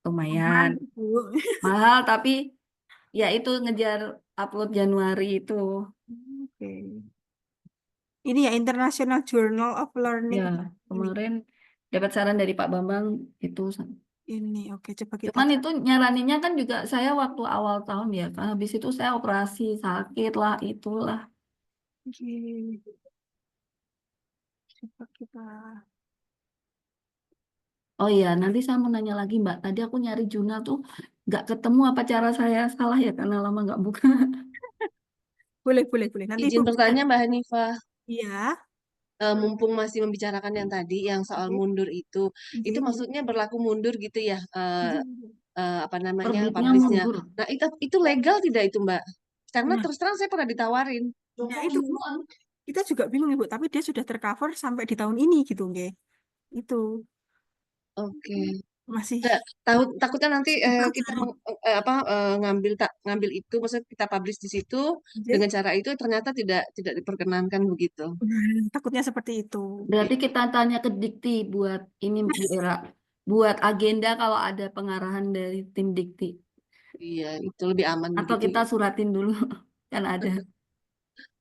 lumayan Aman, Bu. mahal, tapi ya itu ngejar upload Januari itu. Oke. Ini ya International Journal of Learning. Ya Ini, kemarin dapat saran dari Pak Bambang itu. ini. Oke, coba kita Cuman cari. itu nyaraninnya kan juga saya waktu awal tahun ya, kan habis itu saya operasi sakit lah itulah. Oke, coba kita. Oh iya, nanti saya mau nanya lagi Mbak. Tadi aku nyari jurnal tuh nggak ketemu apa cara saya salah ya karena lama nggak buka. Boleh, boleh, boleh. Nanti Ibu Izin bisa. bertanya Mbak Hanifah, Iya. mumpung masih membicarakan yang tadi, yang soal Oke. mundur itu Oke. maksudnya berlaku mundur gitu ya, apa namanya, Terbitnya publishnya. mundur. Nah, itu legal tidak itu Mbak? Karena Nah, terus terang saya pernah ditawarin. nah itu Bu. Kita juga bingung Ibu, tapi dia sudah tercover sampai di tahun ini gitu, nggih. Itu. Oke. Masih Takutnya nanti kita ngambil itu, maksudnya kita publish di situ dengan cara itu ternyata tidak diperkenankan begitu. takutnya seperti itu. Berarti kita tanya ke Dikti buat ini Bu Era, buat agenda kalau ada pengarahan dari tim Dikti. Iya, itu lebih aman Atau begitu kita ya. suratin dulu, kan ada.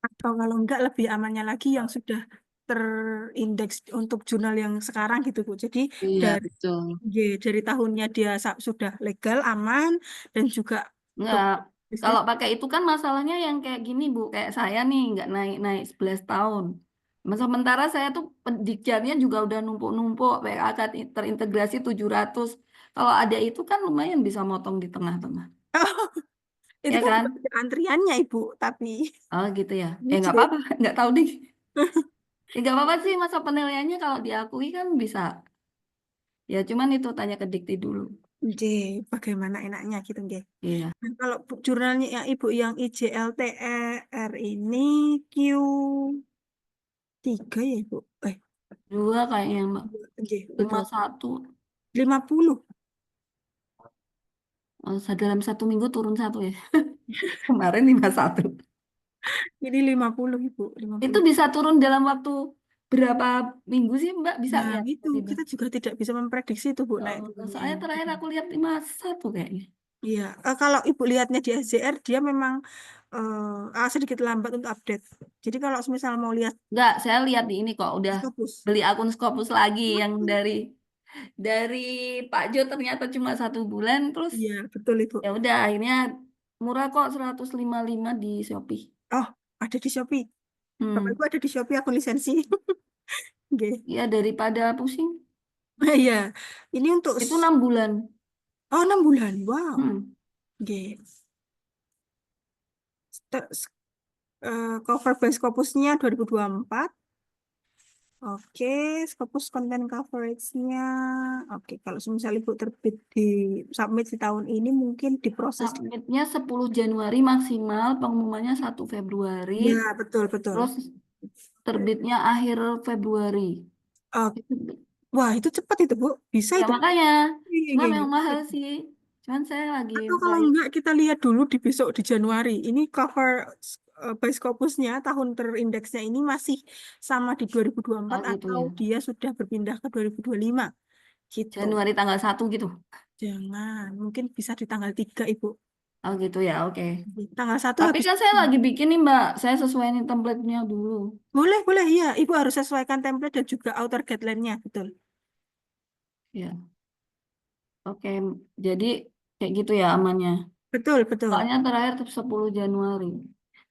Atau kalau enggak lebih amannya lagi yang sudah terindeks untuk jurnal yang sekarang gitu Bu. Jadi Iya, dari betul. dari tahunnya dia sudah legal, aman, dan juga Enggak, bisnis. kalau pakai itu kan masalahnya yang kayak gini Bu, kayak saya nih nggak naik-naik 11 tahun. Sementara saya tuh pendikjannya juga udah numpuk-numpuk, PA terintegrasi 700. Kalau ada itu kan lumayan bisa motong di tengah-tengah. Itu Ya kan kan? juga ada antriannya Ibu, tapi Oh gitu ya. lucu Nggak ya. apa-apa, nggak tahu deh. Ya nggak apa-apa sih masa penilaiannya kalau diakui kan bisa. Ya cuman itu tanya ke Dikti dulu. J, bagaimana enaknya gitu nggih. Iya. Nah, kalau jurnalnya yang Ibu yang IJLTR ini Q3 ya Ibu? 2 kayaknya Mbak. Nggih, betul. 51. 50. Oh, dalam 1 minggu turun 1 ya. Kemarin 51. Ini 50 Ibu, Itu 50. bisa turun dalam waktu berapa minggu sih Mbak? Bisa Nah, ya itu tiba-tiba. kita juga tidak bisa memprediksi itu Bu naik turunnya. Soalnya terakhir aku lihat 51 kayaknya. Iya, kalau Ibu lihatnya di SJR dia memang sedikit lambat untuk update. Jadi kalau misal mau lihat Enggak, saya lihat di ini kok udah Scopus. beli akun Scopus lagi yang dari Pak Jo ternyata cuma 1 bulan terus Iya, betul Ibu. ya udah akhirnya murah kok 155 di Shopee. Oh, ada di Shopee. Bapak Ibu ada di Shopee akun lisensi. Oke. Ya daripada pusing. Iya. Ini untuk Itu 6 bulan. 6 bulan. Wow. Hmm. Oke. Cover by Scopusnya 2024. Oke, Scopus konten coverage-nya. Oke, kalau misal Ibu terbit di submit di tahun ini mungkin diproses. Submitnya 10 Januari maksimal, pengumumannya 1 Februari, Ya, betul, betul. terus terbitnya akhir Februari. Oke. Wah, itu cepat itu, Bu. Bisa Ya itu. makanya, Iya, cuma iya, memang iya. mahal sih. Cuman saya lagi Atau kalau enggak kita lihat dulu di besok di Januari. Ini cover by Scopusnya tahun terindeksnya ini masih sama di 2024 gitu atau ya. dia sudah berpindah ke 2025 gitu. Januari tanggal 1 gitu. Jangan, mungkin bisa di tanggal 3 Ibu. Oh gitu ya, oke. Tanggal 1 Tapi habis. kan saya lagi bikin nih Mbak, saya sesuaiin template-nya dulu. Boleh, boleh, iya. Ibu harus sesuaikan template dan juga author guideline-nya, betul. Ya, oke. Jadi kayak gitu ya amannya. Betul, betul. Soalnya terakhir tuh 10 Januari.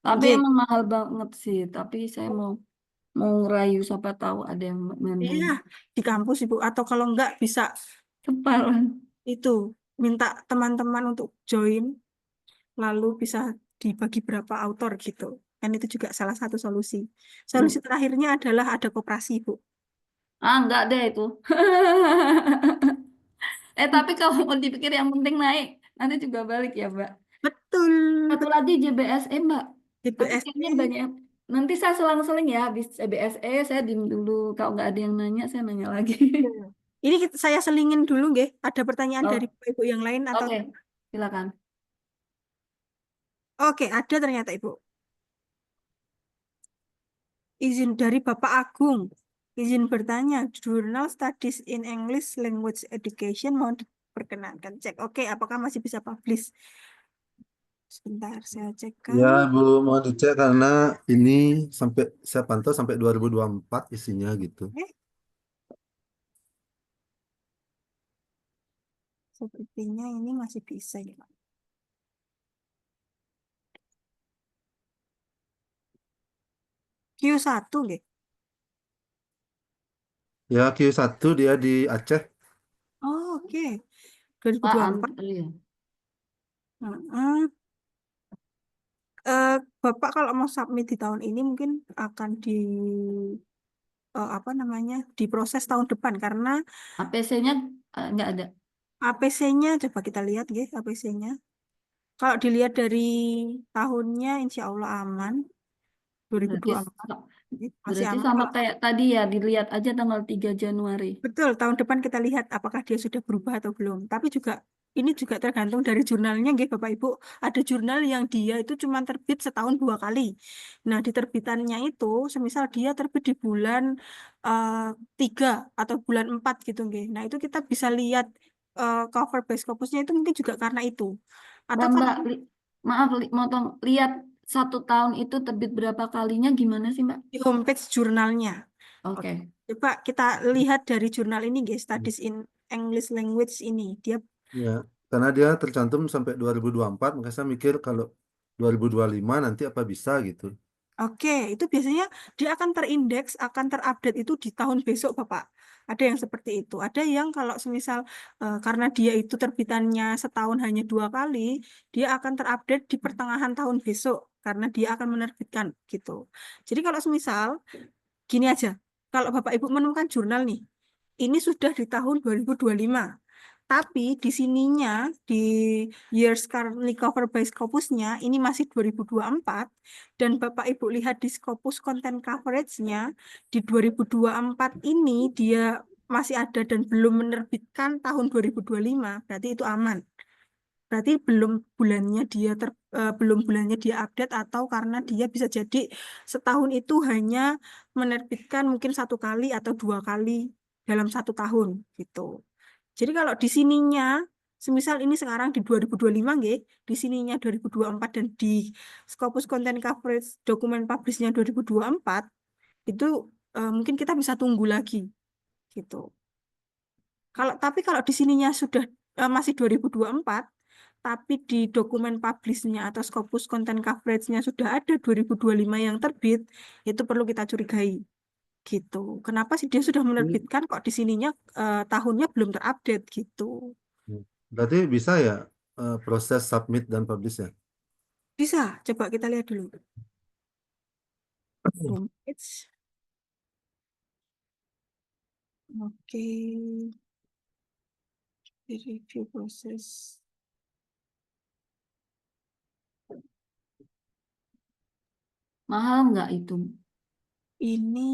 Tapi Oke. emang mahal banget sih. Tapi saya mau ngerayu siapa tahu ada yang mandang. Iya, di kampus Ibu. Atau kalau enggak bisa Kepalan. itu minta teman-teman untuk join, lalu bisa dibagi berapa author gitu. Kan itu juga salah satu solusi. Solusi terakhirnya adalah ada koperasi, Bu. Ah, enggak deh itu. Tapi kalau mau dipikir yang penting naik, nanti juga balik ya, Mbak. Betul, Satu lagi JBSE, Mbak. Tapi kayaknya JBSE. banyak. Nanti saya selang-seling ya, habis JBSE saya diem dulu. Kalau nggak ada yang nanya, saya nanya lagi. Ini saya selingin dulu, nggih. Ada pertanyaan Oh, dari Ibu yang lain atau? oke. Silakan. Oke, ada ternyata Ibu. Izin dari Bapak Agung. Izin bertanya, Journal Studies in English Language Education mau diperkenankan. Cek, oke, apakah masih bisa publish? Sebentar, saya cekkan. Ya, Bu, mau dicek karena ini sampai saya pantau sampai 2024 isinya gitu. Sepertinya ini masih bisa ya, Pak. Q1, nggih. Ya, Q1 dia di Aceh. Oh, oke. Pak 2024. Antri ya. Bapak kalau mau submit di tahun ini mungkin akan apa namanya diproses tahun depan karena APC-nya nggak ada. APC-nya coba kita lihat ya APC-nya. Kalau dilihat dari tahunnya insya Allah aman Berarti 2024. Masih Berarti aman sama kalau kayak tadi ya, dilihat aja tanggal 3 Januari. betul tahun depan kita lihat apakah dia sudah berubah atau belum. Tapi juga ini juga tergantung dari jurnalnya, nggih Bapak Ibu. Ada jurnal yang dia itu cuma terbit setahun 2 kali. Nah, di terbitannya itu, semisal dia terbit di bulan 3 atau bulan 4 gitu, nggih. Nah, itu kita bisa lihat cover by Scopusnya itu mungkin juga karena itu. Atau Mbak, karena maaf, motong. Lihat 1 tahun itu terbit berapa kalinya gimana sih, Mbak? di homepage jurnalnya. Oke. Coba kita lihat dari jurnal ini, guys, Studies in English Language ini. Dia Ya, karena dia tercantum sampai 2024, maka saya mikir kalau 2025 nanti apa bisa gitu. oke, itu biasanya dia akan terindeks, akan terupdate itu di tahun besok, Bapak. Ada yang seperti itu. Ada yang kalau semisal karena dia itu terbitannya setahun hanya 2 kali, dia akan terupdate di pertengahan tahun besok karena dia akan menerbitkan gitu. Jadi kalau semisal gini aja, kalau Bapak Ibu menemukan jurnal nih, ini sudah di tahun 2025. Tapi di sininya, di years currently covered by Scopusnya, ini masih 2024. Dan Bapak Ibu lihat di Scopus content coverage-nya, di 2024 ini dia masih ada dan belum menerbitkan tahun 2025, berarti itu aman. Berarti belum bulannya dia update atau karena dia bisa jadi setahun itu hanya menerbitkan mungkin 1 kali atau 2 kali dalam 1 tahun gitu. Jadi kalau di sininya, semisal ini sekarang di 2025 nggih, di sininya 2024 dan di Scopus Content Coverage dokumen publishnya 2024, itu mungkin kita bisa tunggu lagi gitu. Tapi kalau di sininya sudah masih 2024, tapi di dokumen publishnya atau Scopus Content Coverage-nya sudah ada 2025 yang terbit, itu perlu kita curigai gitu. Kenapa sih dia sudah menerbitkan kok di sininya tahunnya belum terupdate gitu? Berarti bisa ya proses submit dan publish ya? Bisa, coba kita lihat dulu. Homepage. Oke. Di review proses. Mahal nggak itu? Ini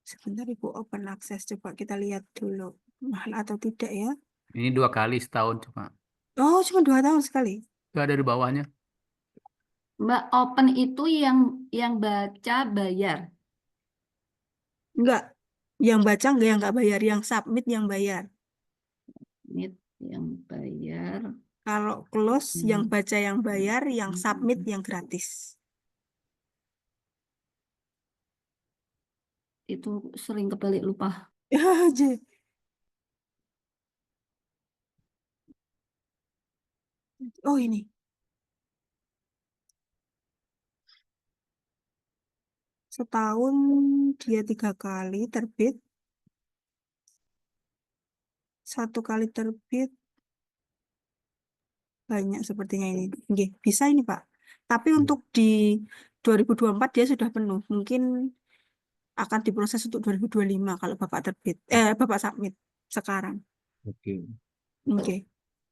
sebentar Ibu open access. Coba kita lihat dulu. Mahal atau tidak ya? Ini 2 kali setahun cuma. Oh, cuma 2 tahun sekali. Itu ada di bawahnya. Mbak, open itu yang baca bayar. Enggak. Yang baca enggak yang enggak bayar. Yang submit yang bayar. Ini yang bayar. Kalau close yang baca yang bayar, yang submit yang gratis. Itu sering kebalik lupa. Oh ini. Setahun dia 3 kali terbit. 1 kali terbit. Banyak sepertinya ini. Nggih, bisa ini Pak. Tapi untuk di 2024 dia sudah penuh. Mungkin akan diproses untuk 2025 kalau Bapak terbit. Bapak submit sekarang. Oke. Oke.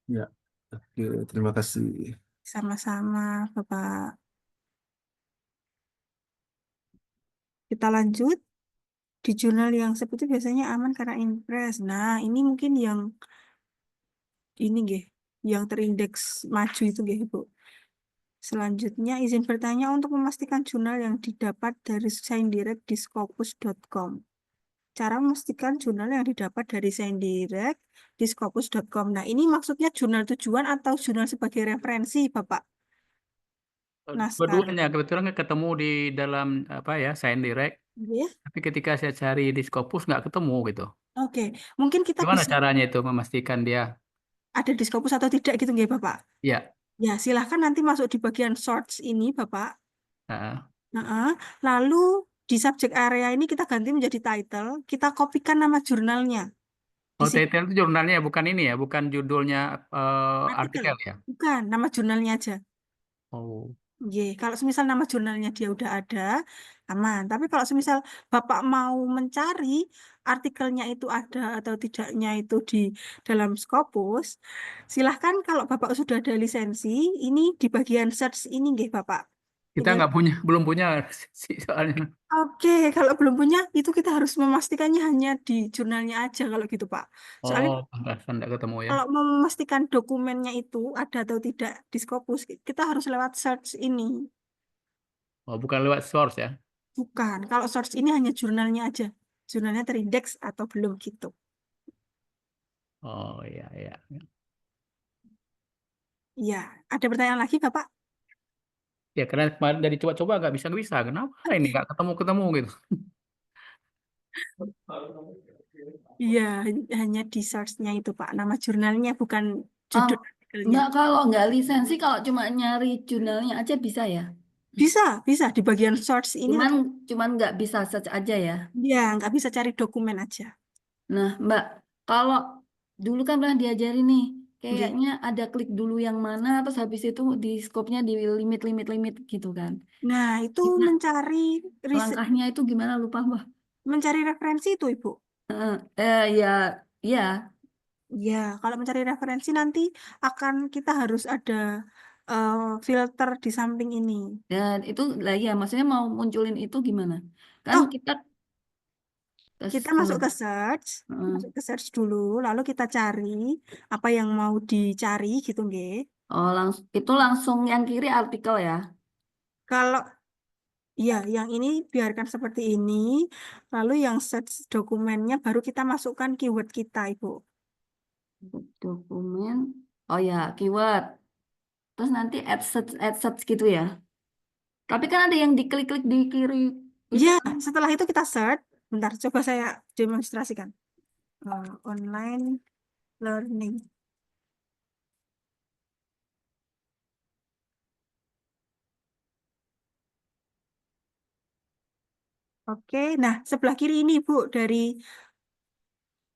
Ya. Oke, terima kasih. Sama-sama Bapak. Kita lanjut. Di jurnal yang seperti biasanya aman karena impress. Nah, ini mungkin yang ini nggih, yang terindeks maju itu nggih, Bu. Selanjutnya, izin bertanya untuk memastikan jurnal yang didapat dari SignDirect di scopus.com. Cara memastikan jurnal yang didapat dari SignDirect di scopus.com. Nah, ini maksudnya jurnal tujuan atau jurnal sebagai referensi, Bapak? Naskah. Keduanya kebetulan ketemu di dalam apa ya, SignDirect. Iya. Tapi ketika saya cari di Scopus nggak ketemu gitu. Oke, mungkin kita Gimana bisa caranya itu memastikan dia? ada di Scopus atau tidak gitu nggih, Bapak? Ya. Ya, silahkan nanti masuk di bagian search ini, Bapak. Heeh. Lalu di subject area ini kita ganti menjadi title, kita kopikan nama jurnalnya. Di Oh, sini title itu jurnalnya bukan ini ya, bukan judulnya artikel ya. bukan, nama jurnalnya aja. Oh. Kalau semisal nama jurnalnya dia udah ada, aman. Tapi kalau semisal Bapak mau mencari artikelnya itu ada atau tidaknya itu di dalam Scopus, silahkan kalau Bapak sudah ada lisensi, ini di bagian search ini nggih Bapak. Kita nggak punya, belum punya sih soalnya. Oke, kalau belum punya itu kita harus memastikannya hanya di jurnalnya aja kalau gitu, Pak. Soalnya Oh, pantesan nggak ketemu ya. kalau mau memastikan dokumennya itu ada atau tidak di Scopus, kita harus lewat search ini. Oh, bukan lewat source ya. Bukan, kalau search ini hanya jurnalnya aja. Jurnalnya terindeks atau belum gitu. Oh iya, iya. Iya, ada pertanyaan lagi, Bapak? Ya karena kemarin dari coba-coba nggak bisa. Kenapa ini nggak ketemu gitu? Iya, hanya di search-nya itu, Pak. Nama jurnalnya bukan Oh, judul artikelnya. Mbak, kalau nggak lisensi, kalau cuma nyari jurnalnya aja bisa ya? Bisa di bagian search ini Cuman nanti cuman nggak bisa search aja ya. ya nggak bisa cari dokumen aja. Nah, Mbak, kalau dulu kan pernah diajarin nih, Nggih. kayaknya ada klik dulu yang mana, terus habis itu di scope-nya di limit gitu kan. Nah, itu Gimana mencari langkahnya itu gimana lupa, Mbak? mencari referensi itu, Ibu. Ya, ya. Ya, kalau mencari referensi nanti akan kita harus ada eh, filter di samping ini. Dan itu lah ya, maksudnya mau munculin itu gimana? Kan Oh, kita kita masuk ke search, Heeh. masuk ke search dulu, lalu kita cari apa yang mau dicari gitu, nggih. Oh, itu langsung yang kiri artikel ya. Kalau ya, yang ini biarkan seperti ini, lalu yang search dokumennya baru kita masukkan keyword kita, Ibu. Dokumen. Oh ya, keyword. Terus nanti add search gitu ya. Tapi kan ada yang diklik-klik di kiri itu. Ya, setelah itu kita search. Bentar, coba saya demonstrasikan. Online learning. Oke, nah sebelah kiri ini Bu dari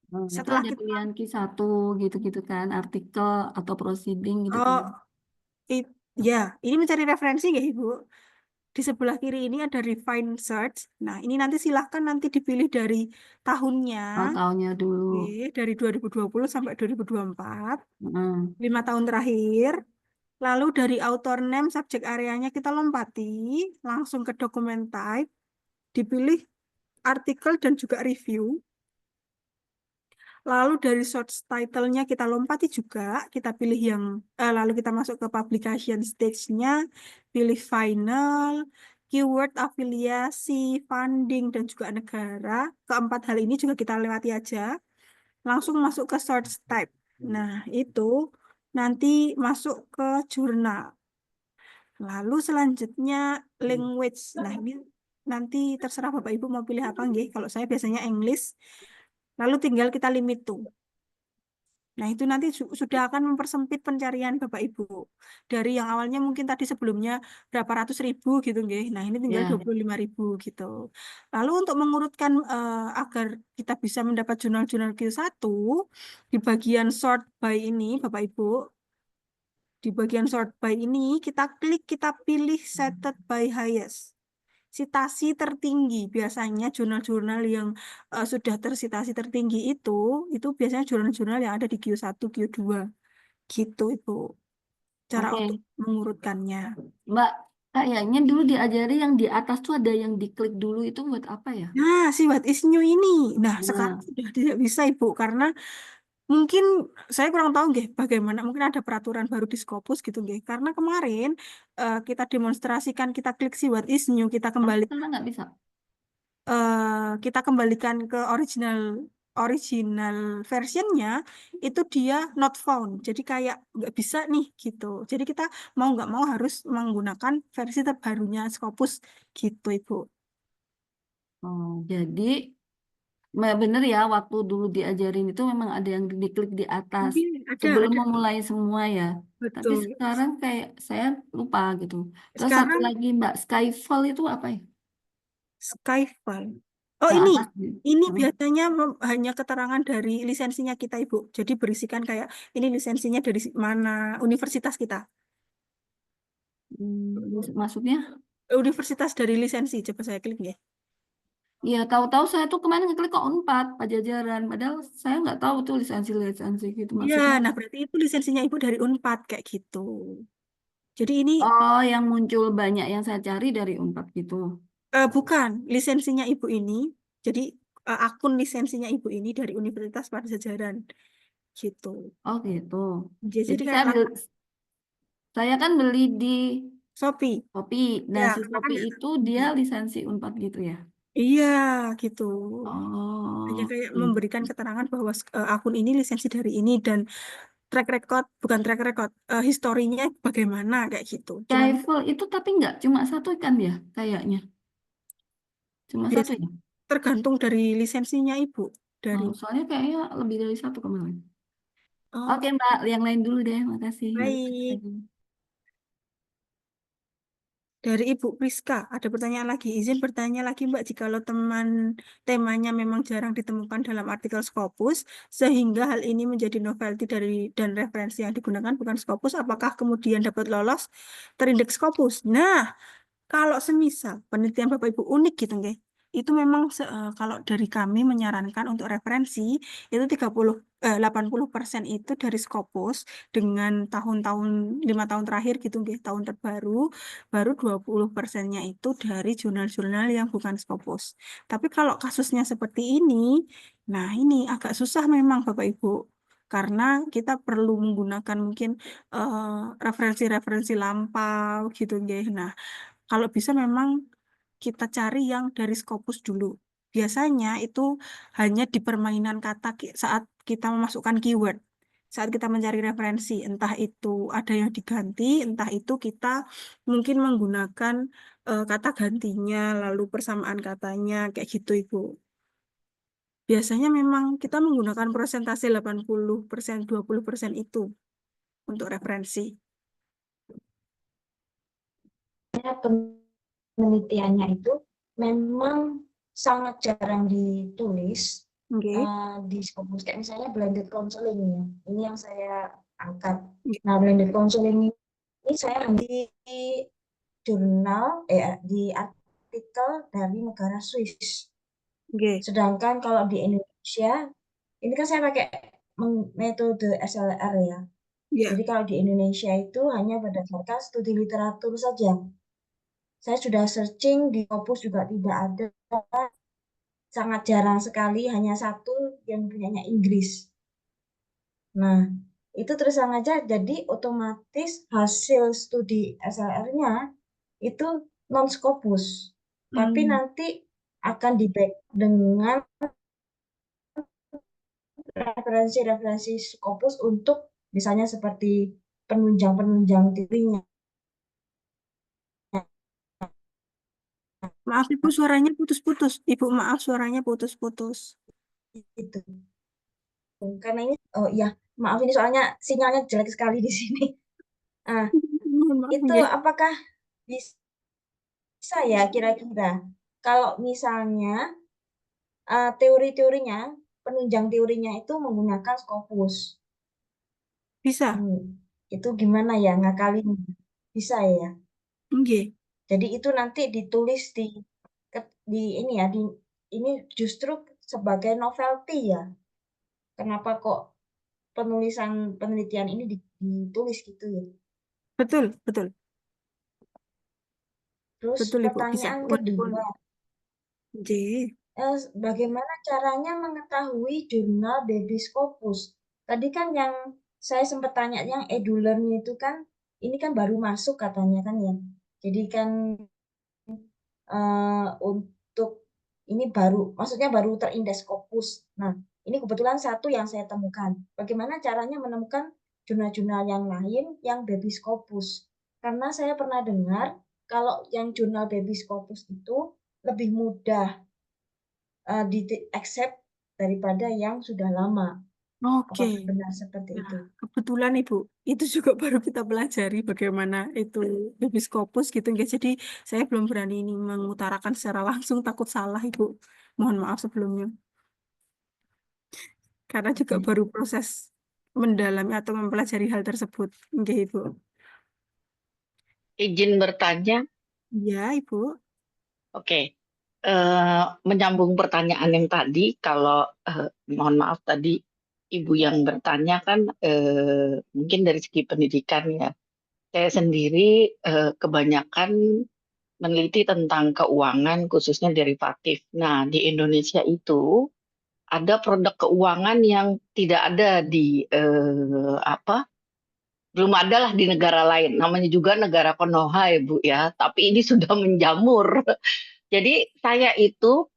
Itu setelah ada kita pilihan Q1 gitu-gitu kan, artikel atau proceeding gitu oh kan. ya ini mencari referensi ya Ibu. Di sebelah kiri ini ada refine search. Nah ini nanti silahkan nanti dipilih dari tahunnya. Oh, tahunnya dulu. Oke, dari 2020 sampai 2024, Heeh. 5 tahun terakhir. Lalu dari author name, subjek areanya kita lompati, langsung ke document type, dipilih artikel dan juga review. Lalu dari source title-nya kita lompati juga, kita pilih yang, lalu kita masuk ke publication stage-nya, pilih final, keyword, afiliasi, funding, dan juga negara. Keempat hal ini juga kita lewati aja. Langsung masuk ke source type. Nah, itu nanti masuk ke jurnal. Lalu selanjutnya language. Nah, ini nanti terserah Bapak Ibu mau pilih apa nggih. Kalau saya biasanya English. Lalu tinggal kita limit tuh. Nah, itu nanti sudah akan mempersempit pencarian Bapak Ibu. Dari yang awalnya mungkin tadi sebelumnya berapa ratus ribu gitu nggih. Nah, ini tinggal Ya. 25.000 gitu. Lalu untuk mengurutkan agar kita bisa mendapat jurnal-jurnal Q1 di bagian sort by ini Bapak Ibu. Di bagian sort by ini kita klik, kita pilih cited by highest. Sitasi tertinggi. Biasanya jurnal-jurnal yang sudah tersitasi tertinggi itu biasanya jurnal-jurnal yang ada di Q1, Q2. Gitu Ibu. Cara Oke. untuk mengurutkannya. Mbak, kayaknya dulu diajari yang di atas tuh ada yang diklik dulu itu buat apa ya? Nah, si what is new ini. Nah, sekarang Nah, sudah tidak bisa Ibu karena mungkin saya kurang tahu nggih bagaimana mungkin ada peraturan baru di Scopus gitu nggih. Karena kemarin kita demonstrasikan kita klik si what is new kita kembali karena nggak bisa. kita kembalikan ke original versionnya itu dia not found. Jadi kayak nggak bisa nih gitu. Jadi kita mau nggak mau harus menggunakan versi terbarunya Scopus gitu Ibu. Oh, jadi bener ya waktu dulu diajarin itu memang ada yang diklik di atas Iya, sebelum ada. memulai semua ya. Tapi Betul. sekarang kayak saya lupa gitu. Terus satu Sekarang lagi Mbak, Skyfall itu apa ya? Skyfall. Oh Yang ini atas. biasanya hanya keterangan dari lisensinya kita Ibu. Jadi berisikan kayak ini lisensinya dari mana universitas kita. Maksudnya? Universitas dari lisensi. Coba saya klik ya. Iya, tahu-tahu saya tuh kemarin ngeklik kok Unpad Pajajaran. Padahal saya nggak tahu tuh lisensi gitu Iya, maksudnya. nah berarti itu lisensinya Ibu dari Unpad kayak gitu. Jadi ini Oh, yang muncul banyak yang saya cari dari Unpad gitu. bukan lisensinya ibu ini. Jadi akun lisensinya ibu ini dari Universitas Pajajaran gitu. Oh gitu. Jadi Jadi kayak saya kan beli di Shopee. Shopee. Nah, Ya, si karena kan Shopee itu dia lisensi Unpad gitu ya. iya gitu. Hanya Oh, kayak iya. memberikan keterangan bahwa akun ini lisensi dari ini dan track record, bukan track record, historinya bagaimana kayak gitu. Cuman Skyfall itu tapi nggak cuma satu kan ya kayaknya. Cuma satu biasa ya. tergantung dari lisensinya ibu. Dari Oh, soalnya kayaknya lebih dari satu kemarin. oh Oke Mbak, yang lain dulu deh. Makasih. baik. Dari Ibu Priska, ada pertanyaan lagi. Izin bertanya lagi, Mbak, jikalau temanya memang jarang ditemukan dalam artikel Scopus, sehingga hal ini menjadi novelty dan referensi yang digunakan bukan Scopus, apakah kemudian dapat lolos terindeks Scopus? Nah, kalau semisal penelitian Bapak Ibu unik gitu, nggih. Itu memang kalau dari kami menyarankan untuk referensi itu 80% itu dari Scopus dengan tahun-tahun 5 tahun terakhir gitu nggih, tahun terbaru baru 20%-nya itu dari jurnal-jurnal yang bukan Scopus. Tapi kalau kasusnya seperti ini, nah ini agak susah memang Bapak Ibu. Karena kita perlu menggunakan mungkin referensi-referensi lampau gitu nggih. Nah, kalau bisa memang kita cari yang dari Scopus dulu. Biasanya itu hanya di permainan kata saat kita memasukkan keyword. Saat kita mencari referensi, entah itu ada yang diganti, entah itu kita mungkin menggunakan kata gantinya, lalu persamaan katanya, kayak gitu Ibu. Biasanya memang kita menggunakan persentase 80%, 20% itu untuk referensi. Penelitiannya itu memang sangat jarang ditulis Oke. di Scopus. Kayak misalnya blended counseling ya. Ini yang saya angkat. Nah, blended counseling ini saya ambil di jurnal, di artikel dari negara Swiss. Oke. Sedangkan kalau di Indonesia, ini kan saya pakai metode SLR ya. Ya. Jadi kalau di Indonesia itu hanya berdasarkan studi literatur saja. Saya sudah searching di Scopus juga tidak ada, sangat jarang sekali, hanya satu yang punyanya Inggris. Nah, itu terus aja jadi otomatis hasil studi SLR-nya itu non Scopus. Tapi nanti akan di-back dengan referensi-referensi Scopus untuk misalnya seperti penunjang-penunjang teorinya. Maaf Ibu, suaranya putus-putus. Ibu, maaf suaranya putus-putus. Itu. Karena ini, oh iya, maaf ini soalnya sinyalnya jelek sekali di sini. Nah, itu apakah bisa ya kira-kira kalau misalnya teori-teorinya, penunjang teorinya itu menggunakan Scopus? Bisa. Itu gimana ya ngakalin? Bisa ya? Oke. Jadi itu nanti ditulis di ini ya, ini justru sebagai novelty ya. Kenapa kok penelitian ini ditulis gitu ya? Betul, betul. Terus Betul Ibu, bisa. pertanyaan kedua, bagaimana caranya mengetahui jurnal Baby Scopus? Tadi kan yang saya sempat tanya yang edulernya itu kan, ini kan baru masuk katanya kan ya. Jadi kan untuk ini baru, maksudnya baru terindeks Scopus. Nah, ini kebetulan satu yang saya temukan. Bagaimana caranya menemukan jurnal-jurnal yang lain yang Baby Scopus? Karena saya pernah dengar kalau yang jurnal Baby Scopus itu lebih mudah di accept daripada yang sudah lama. Oke. Apakah benar seperti itu? Kebetulan Ibu, itu juga baru kita pelajari bagaimana itu Baby Scopus gitu enggak. Jadi saya belum berani ini mengutarakan secara langsung, takut salah Ibu. Mohon maaf sebelumnya. Karena juga baru proses mendalami atau mempelajari hal tersebut. Enggak Ibu. Izin bertanya. Iya Ibu. Oke. Menyambung pertanyaan yang tadi, kalau mohon maaf tadi Ibu yang bertanya kan mungkin dari segi pendidikan ya. saya sendiri kebanyakan meneliti tentang keuangan, khususnya derivatif. Nah, di Indonesia itu ada produk keuangan yang tidak ada di belum ada lah di negara lain. Namanya juga negara Konoha ya Bu ya. Tapi ini sudah menjamur. Jadi saya itu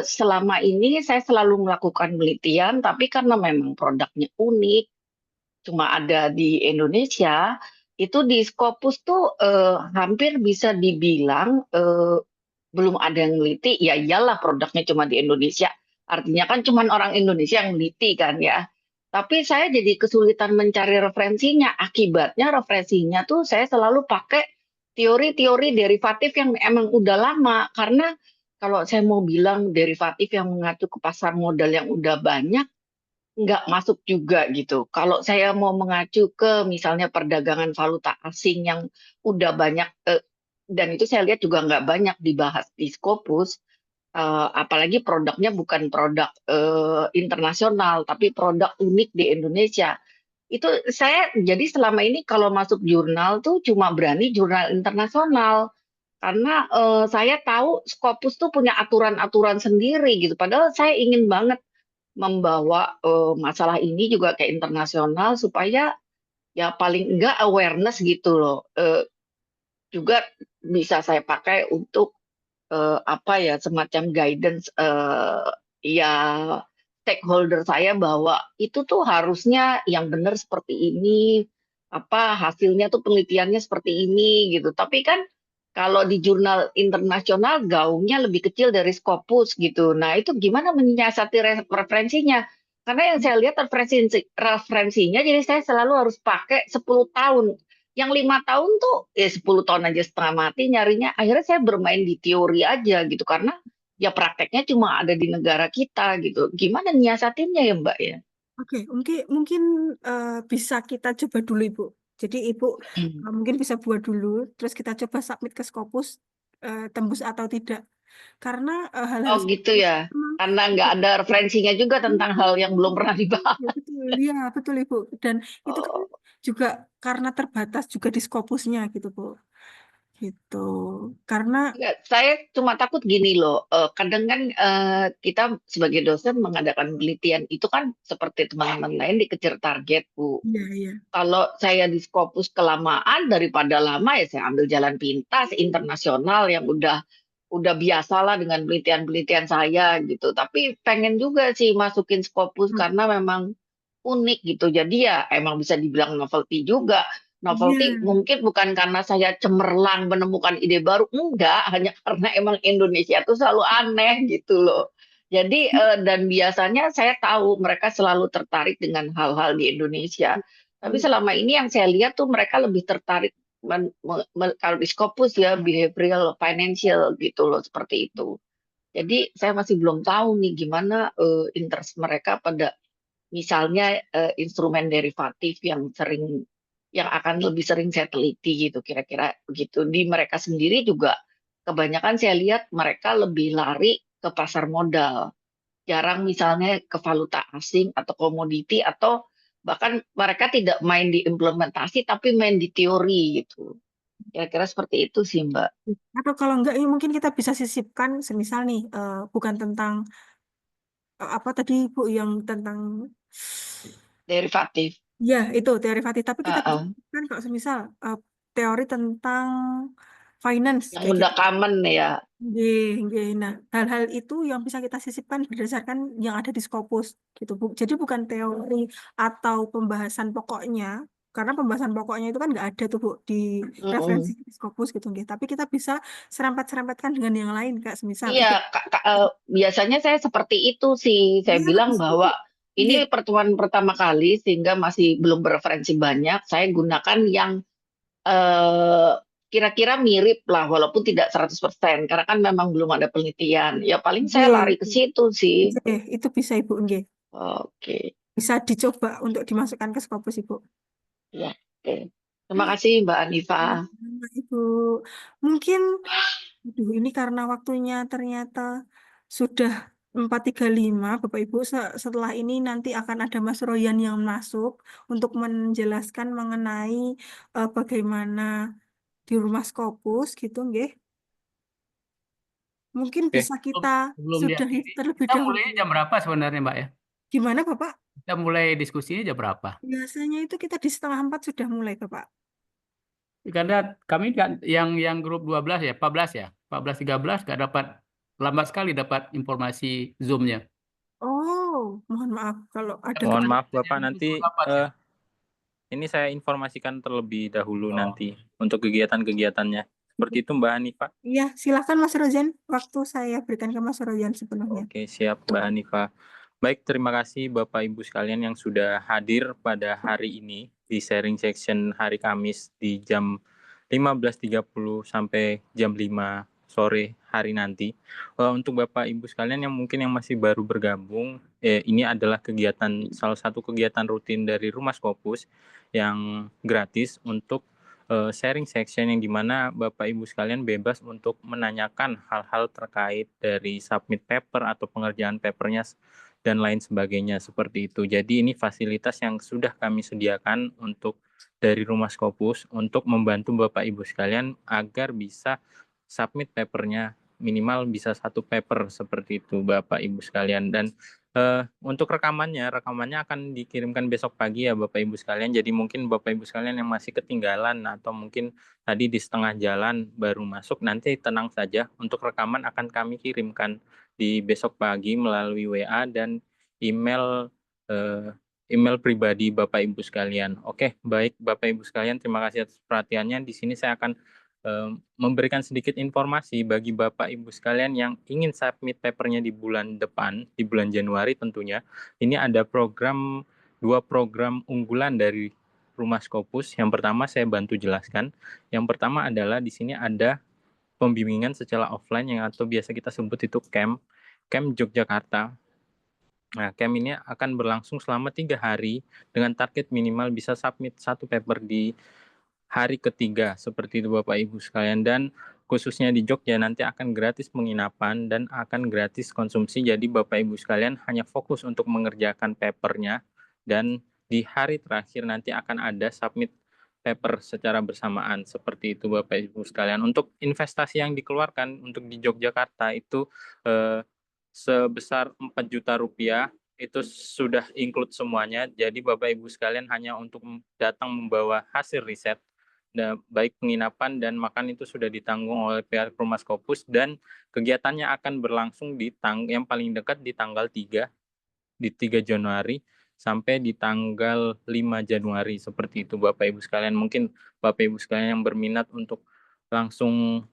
selama ini saya selalu melakukan penelitian, tapi karena memang produknya unik, cuma ada di Indonesia, itu di Scopus tuh hampir bisa dibilang belum ada yang meliti. Ya iyalah produknya cuma di Indonesia. Artinya kan cuma orang Indonesia yang meliti kan ya. Tapi saya jadi kesulitan mencari referensinya. Akibatnya referensinya tuh saya selalu pakai teori-teori derivatif yang emang udah lama. Karena kalau saya mau bilang derivatif yang mengacu ke pasar modal yang udah banyak, nggak masuk juga gitu. Kalau saya mau mengacu ke misalnya perdagangan valuta asing yang udah banyak, dan itu saya lihat juga nggak banyak dibahas di Scopus, apalagi produknya bukan produk internasional, tapi produk unik di Indonesia. Itu saya jadi selama ini kalau masuk jurnal tuh cuma berani jurnal internasional. Karena saya tahu Scopus tuh punya aturan-aturan sendiri gitu. Padahal saya ingin banget membawa masalah ini juga ke internasional supaya ya paling enggak awareness gitu loh. Juga bisa saya pakai untuk apa ya semacam guidance ya stakeholder saya bahwa itu tuh harusnya yang benar seperti ini, apa hasilnya tuh penelitiannya seperti ini gitu. Tapi kan kalau di jurnal internasional gaungnya lebih kecil dari Scopus gitu. Nah, itu gimana menyiasati referensinya? Karena yang saya lihat referensinya jadi saya selalu harus pakai 10 tahun. Yang 5 tahun tuh ya 10 tahun aja setengah mati nyarinya. Akhirnya saya bermain di teori aja gitu karena ya prakteknya cuma ada di negara kita gitu. Gimana nyiasatinnya ya Mbak ya? Oke, mungkin bisa kita coba dulu Ibu. Jadi Ibu mungkin bisa buat dulu, terus kita coba submit ke Scopus, tembus atau tidak. Karena hal-hal Oh gitu seperti itu ya. memang Karena nggak ada referensinya juga tentang hal yang belum pernah dibahas. ya, betul, ya, betul Ibu. Dan itu kan Oh. juga karena terbatas juga di Scopusnya gitu Bu. Gitu. Karena Enggak, saya cuma takut gini loh, kadang kan kita sebagai dosen mengadakan penelitian itu kan seperti teman-teman lain dikejar target, Bu. iya. Kalau saya di Scopus kelamaan daripada lama ya saya ambil jalan pintas internasional yang udah biasalah dengan penelitian-penelitian saya gitu. Tapi pengen juga sih masukin Scopus karena memang unik gitu. Jadi ya emang bisa dibilang novelty juga. Novelty Iya. mungkin bukan karena saya cemerlang menemukan ide baru, enggak, hanya karena emang Indonesia tuh selalu aneh gitu loh. Jadi dan biasanya saya tahu mereka selalu tertarik dengan hal-hal di Indonesia. Tapi selama ini yang saya lihat tuh mereka lebih tertarik kalau di Scopus ya behavioral financial gitu loh seperti itu. Jadi saya masih belum tahu nih gimana interest mereka pada misalnya instrumen derivatif yang akan lebih sering saya teliti gitu kira-kira begitu. Di mereka sendiri juga kebanyakan saya lihat mereka lebih lari ke pasar modal. Jarang misalnya ke valuta asing atau komoditi atau bahkan mereka tidak main di implementasi tapi main di teori gitu. Kira-kira seperti itu sih Mbak. Atau kalau enggak, ya mungkin kita bisa sisipkan, semisal nih, bukan tentang apa tadi Bu yang tentang Derivatif. ya itu derivatif, tapi kita bisa Heeh. sisipkan kalau semisal teori tentang finance Yang kayak udah gitu. common ya. Nggih. Nah, hal-hal itu yang bisa kita sisipkan berdasarkan yang ada di Scopus gitu Bu. Jadi bukan teori atau pembahasan pokoknya, karena pembahasan pokoknya itu kan nggak ada tuh Bu di referensi di Scopus gitu nggih. Tapi kita bisa serempet-serempetkan dengan yang lain Kak, semisal Iya, ikut biasanya saya seperti itu sih. Saya ya bilang bisa Bu. bahwa ini Nggih. pertemuan pertama kali sehingga masih belum bereferensi banyak. Saya gunakan yang eh, kira-kira mirip lah, walaupun tidak 100%. Karena kan memang belum ada penelitian. Ya paling saya lari ke Nggih. situ sih. Nggih, itu bisa Ibu nggih. Oke, Bisa dicoba untuk dimasukkan ke Scopus Ibu. ya, oke. Terima kasih Mbak Anifa. Sama, Ibu. Mungkin aduh, ini karena waktunya ternyata sudah 435, Bapak Ibu, setelah ini nanti akan ada Mas Royan yang masuk untuk menjelaskan mengenai bagaimana di rumah Scopus gitu, nggih. Mungkin Oke, bisa kita sebelum sudahi diakhiri, terlebih kita dahulu. mulainya jam berapa sebenarnya, Mbak ya? Gimana, Bapak? Kita mulai diskusinya jam berapa? Biasanya itu kita di 3:30 sudah mulai, Bapak. Karena kami kan yang grup 12 ya, 14 ya, 14 13 nggak dapat, lambat sekali dapat informasi Zoom-nya. Oh, mohon maaf kalau ada Mohon kesalahan. maaf Bapak, Yang nanti khusus rapat ya. ini saya informasikan terlebih dahulu Oh. nanti untuk kegiatan-kegiatannya. Seperti itu Mbak Hanifa. Iya, silakan Mas Royan. Waktu saya berikan ke Mas Royan sepenuhnya. Oke, siap Mbak Hanifa. Baik, terima kasih Bapak Ibu sekalian yang sudah hadir pada hari ini di sharing section hari Kamis di jam 15.30 sampai jam 5 sore hari nanti. Untuk Bapak Ibu sekalian yang mungkin yang masih baru bergabung, ini adalah salah satu kegiatan rutin dari Rumah Scopus yang gratis untuk sharing section yang dimana Bapak Ibu sekalian bebas untuk menanyakan hal-hal terkait dari submit paper atau pengerjaan papernya dan lain sebagainya seperti itu. Jadi ini fasilitas yang sudah kami sediakan untuk dari Rumah Scopus untuk membantu Bapak Ibu sekalian agar bisa submit papernya minimal bisa 1 paper seperti itu Bapak Ibu sekalian. Dan untuk rekamannya akan dikirimkan besok pagi ya Bapak Ibu sekalian. Jadi mungkin Bapak Ibu sekalian yang masih ketinggalan atau mungkin tadi di setengah jalan baru masuk, nanti tenang saja, untuk rekaman akan kami kirimkan di besok pagi melalui WA dan email email pribadi Bapak Ibu sekalian. Oke, baik Bapak Ibu sekalian, terima kasih atas perhatiannya. Di sini saya akan memberikan sedikit informasi bagi Bapak Ibu sekalian yang ingin submit papernya di bulan depan, di bulan Januari tentunya. Ini ada 2 program unggulan dari Rumah Scopus. Yang pertama saya bantu jelaskan. Yang pertama adalah di sini ada pembimbingan secara offline yang atau biasa kita sebut itu camp Yogyakarta. Nah, camp ini akan berlangsung selama 3 hari dengan target minimal bisa submit 1 paper di hari ketiga seperti itu Bapak Ibu sekalian. Dan khususnya di Jogja nanti akan gratis penginapan dan akan gratis konsumsi. Jadi Bapak Ibu sekalian hanya fokus untuk mengerjakan papernya dan di hari terakhir nanti akan ada submit paper secara bersamaan seperti itu Bapak Ibu sekalian. Untuk investasi yang dikeluarkan untuk di Yogyakarta itu sebesar 4 juta rupiah itu sudah include semuanya. Jadi Bapak Ibu sekalian hanya untuk datang membawa hasil riset, baik penginapan dan makan itu sudah ditanggung oleh pihak Rumah Scopus, dan kegiatannya akan berlangsung yang paling dekat di tanggal 3 Januari sampai di tanggal 5 Januari seperti itu Bapak Ibu sekalian. Mungkin Bapak Ibu sekalian yang berminat untuk langsung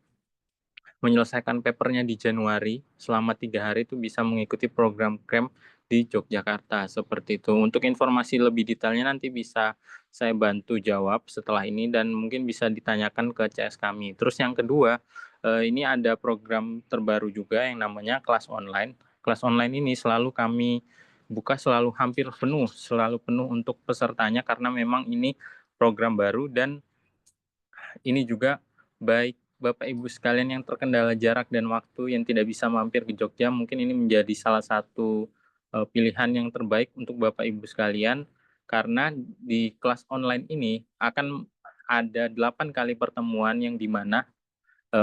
menyelesaikan papernya di Januari selama 3 hari itu bisa mengikuti program camp di Yogyakarta seperti itu. Untuk informasi lebih detailnya nanti bisa saya bantu jawab setelah ini dan mungkin bisa ditanyakan ke CS kami. Terus yang kedua, ini ada program terbaru juga yang namanya kelas online. Kelas online ini selalu kami buka hampir penuh, selalu penuh untuk pesertanya karena memang ini program baru dan ini juga baik Bapak Ibu sekalian yang terkendala jarak dan waktu yang tidak bisa mampir ke Jogja, mungkin ini menjadi salah satu pilihan yang terbaik untuk Bapak Ibu sekalian, karena di kelas online ini akan ada 8 kali pertemuan yang dimana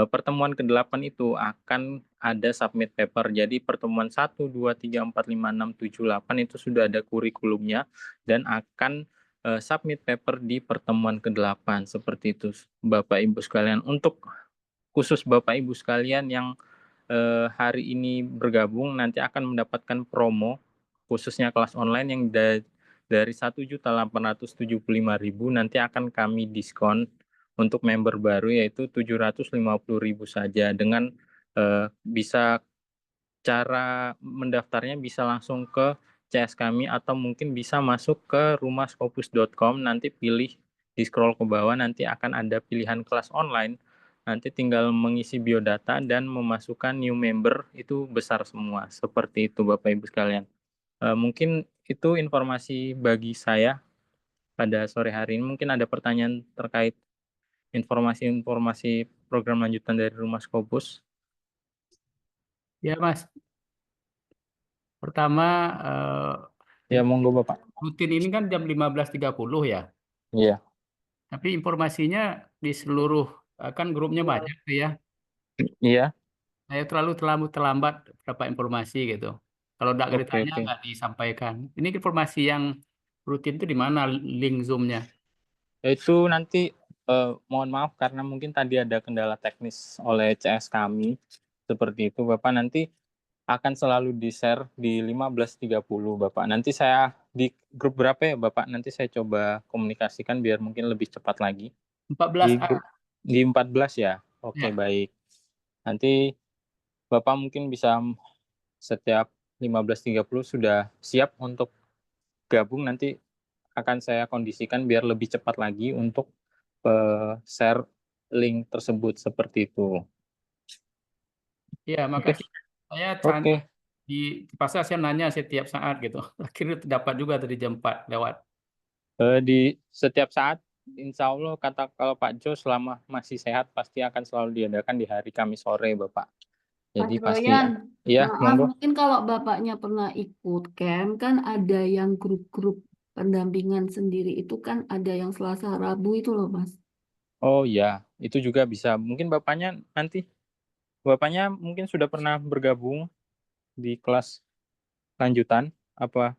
pertemuan ke-8 itu akan ada submit paper. Jadi pertemuan 1, 2, 3, 4, 5, 6, 7, 8 itu sudah ada kurikulumnya dan akan submit paper di pertemuan ke-8 seperti itu Bapak Ibu sekalian. Untuk khusus Bapak Ibu sekalian yang hari ini bergabung nanti akan mendapatkan promo khususnya kelas online yang dari 1.875.000 nanti akan kami diskon untuk member baru yaitu 750.000 saja dengan bisa cara mendaftarnya bisa langsung ke CS kami atau mungkin bisa masuk ke rumahscopus.com, nanti pilih di scroll ke bawah nanti akan ada pilihan kelas online. Nanti tinggal mengisi biodata dan memasukkan new member, itu besar semua. Seperti itu Bapak Ibu sekalian. Mungkin itu informasi bagi saya pada sore hari ini. Mungkin ada pertanyaan terkait informasi-informasi program lanjutan dari Rumah Scopus. Ya Mas, Pertama, Ya, monggo Bapak. rutin ini kan jam 15.30 ya. Iya. Tapi informasinya di seluruh, kan grupnya banyak tuh ya. Iya. Saya terlalu terlambat dapat informasi gitu. Kalau nggak Oke, ditanya oke. nggak disampaikan. Ini informasi yang rutin itu di mana link Zoom-nya? Itu nanti mohon maaf karena mungkin tadi ada kendala teknis oleh CS kami. Seperti itu Bapak, nanti akan selalu di-share di 15.30 Bapak. Nanti saya di grup berapa ya Bapak? Nanti saya coba komunikasikan biar mungkin lebih cepat lagi. 14A. Di 14 ya. Oke, Ya. baik. Nanti Bapak mungkin bisa setiap 15.30 sudah siap untuk gabung, nanti akan saya kondisikan biar lebih cepat lagi untuk share link tersebut seperti itu. Iya, Oke. makasih. Saya Oke. di pasar saya nanya setiap saat gitu. Akhirnya dapat juga tadi jam 4 lewat. Di setiap saat, insya Allah kata kalau Pak Jo selama masih sehat pasti akan selalu diadakan di hari Kamis sore, Bapak. Pak Jadi pasti, Joyan, ya, maaf monggo. mungkin kalau Bapaknya pernah ikut camp kan ada yang grup-grup pendampingan sendiri itu kan ada yang Selasa Rabu itu loh Mas. Oh ya, itu juga bisa. Mungkin Bapaknya mungkin sudah pernah bergabung di kelas lanjutan, apa?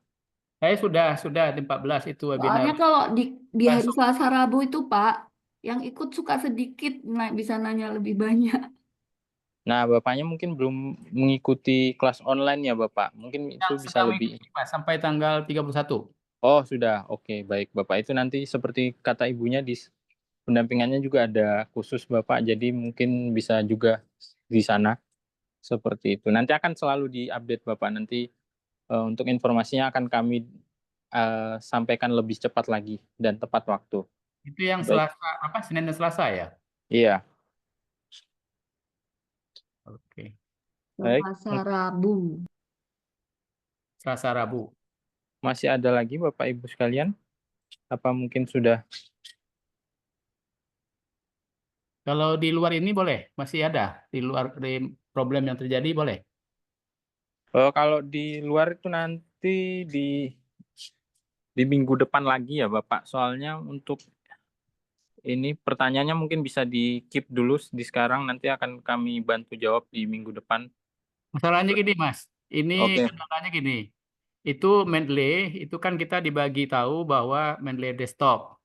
Saya sudah di 14 itu webinar. Soalnya kalau di hari Langsung. Selasa Rabu itu Pak, yang ikut suka sedikit, bisa nanya lebih banyak. Nah, Bapaknya mungkin belum mengikuti kelas online ya, Bapak. Mungkin itu Yang bisa sedang lebih. mengikuti, Pak, sampai tanggal 31. Oh, sudah. Oke, baik. Bapak itu nanti seperti kata ibunya di pendampingannya juga ada khusus Bapak, jadi mungkin bisa juga di sana. Seperti itu. Nanti akan selalu diupdate Bapak. Nanti untuk informasinya akan kami sampaikan lebih cepat lagi dan tepat waktu. Itu yang Baik. Selasa, Senin dan Selasa ya? Iya. Oke. Baik. Selasa Rabu. Selasa Rabu. Masih ada lagi Bapak Ibu sekalian? Apa mungkin sudah? Kalau di luar ini boleh? Masih ada? Di luar problem yang terjadi boleh? Kalau di luar itu nanti di minggu depan lagi ya Bapak. Soalnya untuk ini pertanyaannya mungkin bisa di-keep dulu di sekarang, nanti akan kami bantu jawab di minggu depan. Masalahnya gini, Mas. Ini Oke. kendalanya gini. Itu Mendeley, itu kan kita dibagi tahu bahwa Mendeley desktop.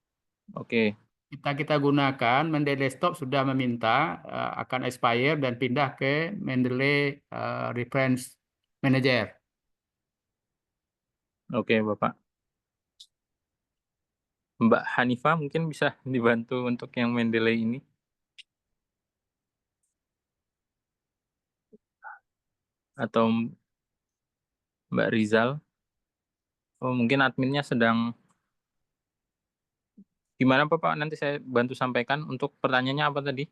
Oke. Kita gunakan Mendeley desktop sudah meminta akan expire dan pindah ke Mendeley Reference Manager. Oke, Bapak. Mbak Hanifah mungkin bisa dibantu untuk yang Mendeley ini. Atau Mbak Rizal. Oh, mungkin adminnya sedang gimana Bapak? Nanti saya bantu sampaikan. Untuk pertanyaannya apa tadi?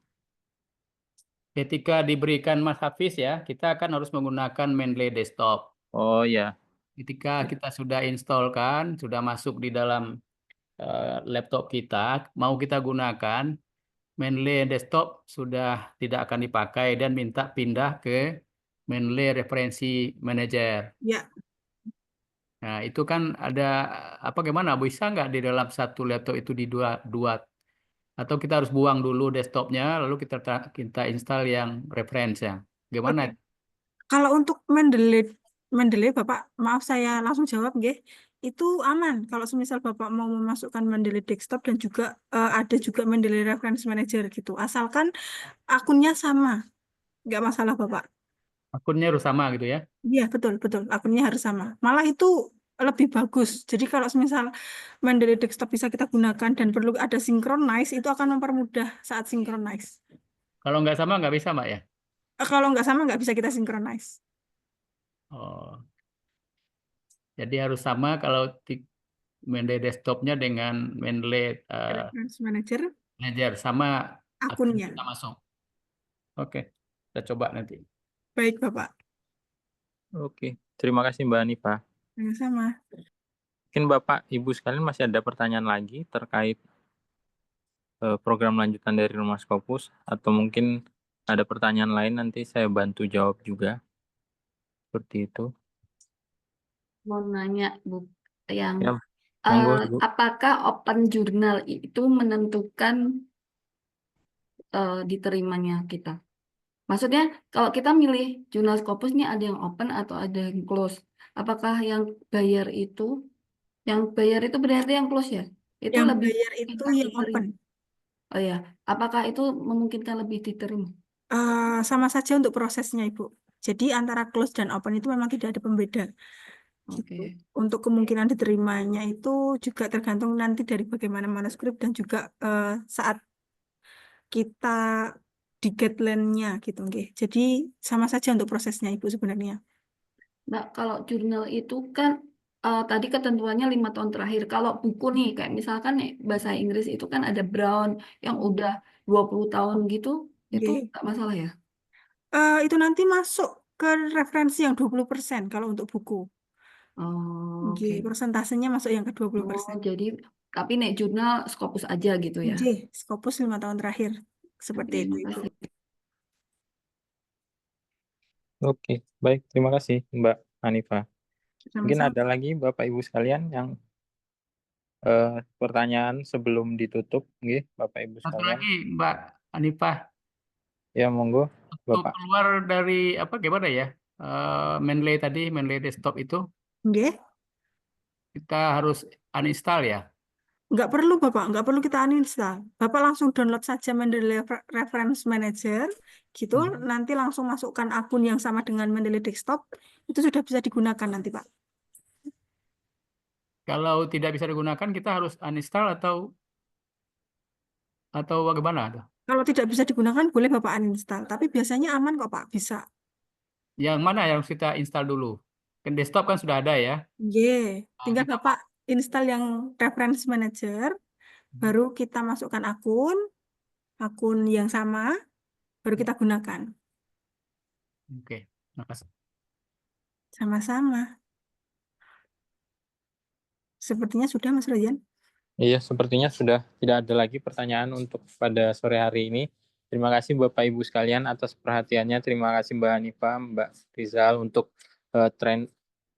Ketika diberikan Mas Hafiz ya, kita akan harus menggunakan Mendeley desktop. Oh ya. Ketika kita sudah installkan, sudah masuk di dalam laptop kita, mau kita gunakan, Mendeley desktop sudah tidak akan dipakai dan minta pindah ke Mendeley Referensi Manager. Ya, Nah, itu kan ada apa gimana? Bisa nggak di dalam satu laptop itu di dua atau kita harus buang dulu desktopnya lalu kita install yang reference ya. Gimana? oke. Kalau untuk Mendeley, Bapak, maaf saya langsung jawab, nggih. Itu aman. Kalau semisal Bapak mau memasukkan Mendeley desktop dan juga ada juga Mendeley Reference Manager gitu. Asalkan akunnya sama, nggak masalah, Bapak. Akunnya harus sama gitu ya. Iya, betul, betul. Akunnya harus sama. Malah itu lebih bagus. Jadi kalau semisal Mendeley desktop bisa kita gunakan dan perlu ada synchronize, itu akan mempermudah saat synchronize. Kalau nggak sama nggak bisa, Mbak ya? Kalau nggak sama, nggak bisa kita synchronize. Oh. Jadi harus sama kalau Mendeley desktopnya dengan Mendeley Reference Manager, Manager sama akun akunnya. kita masuk. Oke, kita coba nanti. Baik, Bapak. Oke. Terima kasih Mbak Hanifah. Sama. Mungkin Bapak Ibu sekalian masih ada pertanyaan lagi terkait program lanjutan dari Rumah Scopus, atau mungkin ada pertanyaan lain nanti saya bantu jawab juga. Seperti itu. mau nanya Bu, yang Ya, monggo Ibu. apakah open jurnal itu menentukan diterimanya kita? Maksudnya kalau kita milih jurnal Scopus nih ada yang open atau ada yang close. Apakah yang bayar itu berarti yang close ya? Itu Yang lebih bayar itu memungkinkan yang diterima. open. Oh ya, apakah itu memungkinkan lebih diterima? Sama saja untuk prosesnya, Ibu. Jadi antara close dan open itu memang tidak ada pembeda. Gitu. Oke. Untuk kemungkinan diterimanya itu juga tergantung nanti dari bagaimana manuskrip dan juga saat kita di guideline-nya gitu, nggih. Jadi sama saja untuk prosesnya, Ibu, sebenarnya. Nah, kalau jurnal itu kan tadi ketentuannya 5 tahun terakhir. Kalau buku nih, kayak misalkan nih, bahasa Inggris itu kan ada Brown yang udah 20 tahun gitu, itu Nggih. nggak masalah ya? Itu nanti masuk ke referensi yang 20% kalau untuk buku. Oh, Nggih, oke. persentasenya masuk yang ke 20%. Oh, jadi tapi nek jurnal Scopus aja gitu ya? Nggih, Scopus 5 tahun terakhir. Seperti Oke, itu, Ibu. makasih. Oke, baik. Terima kasih Mbak Hanifah. Mungkin Sama-sama. ada lagi Bapak Ibu sekalian yang pertanyaan sebelum ditutup, nggih, Bapak Ibu Satu sekalian. lagi Mbak Hanifah, Ya, monggo, untuk Bapak. keluar dari apa gimana ya? Menlay desktop itu Nggih. kita harus uninstall ya. Nggak perlu, Bapak. Nggak perlu kita uninstall. Bapak langsung download saja Mendeley Reference Manager, gitu. Nanti langsung masukkan akun yang sama dengan Mendeley Desktop. Itu sudah bisa digunakan nanti, Pak. Kalau tidak bisa digunakan kita harus uninstall atau bagaimana tuh? Kalau tidak bisa digunakan, boleh Bapak uninstall. Tapi biasanya aman kok, Pak. Bisa. Yang mana yang harus kita install dulu? Kan desktop kan sudah ada ya. Yeah. Nah, Tinggal kita Bapak install yang Reference Manager, baru kita masukkan akun yang sama, baru kita gunakan. Oke, makasih. Sama-sama. Sepertinya sudah, Mas Royan. Iya, sepertinya sudah tidak ada lagi pertanyaan untuk pada sore hari ini. Terima kasih Bapak Ibu sekalian atas perhatiannya. Terima kasih Mbak Hanifah, Mbak Rizal untuk tren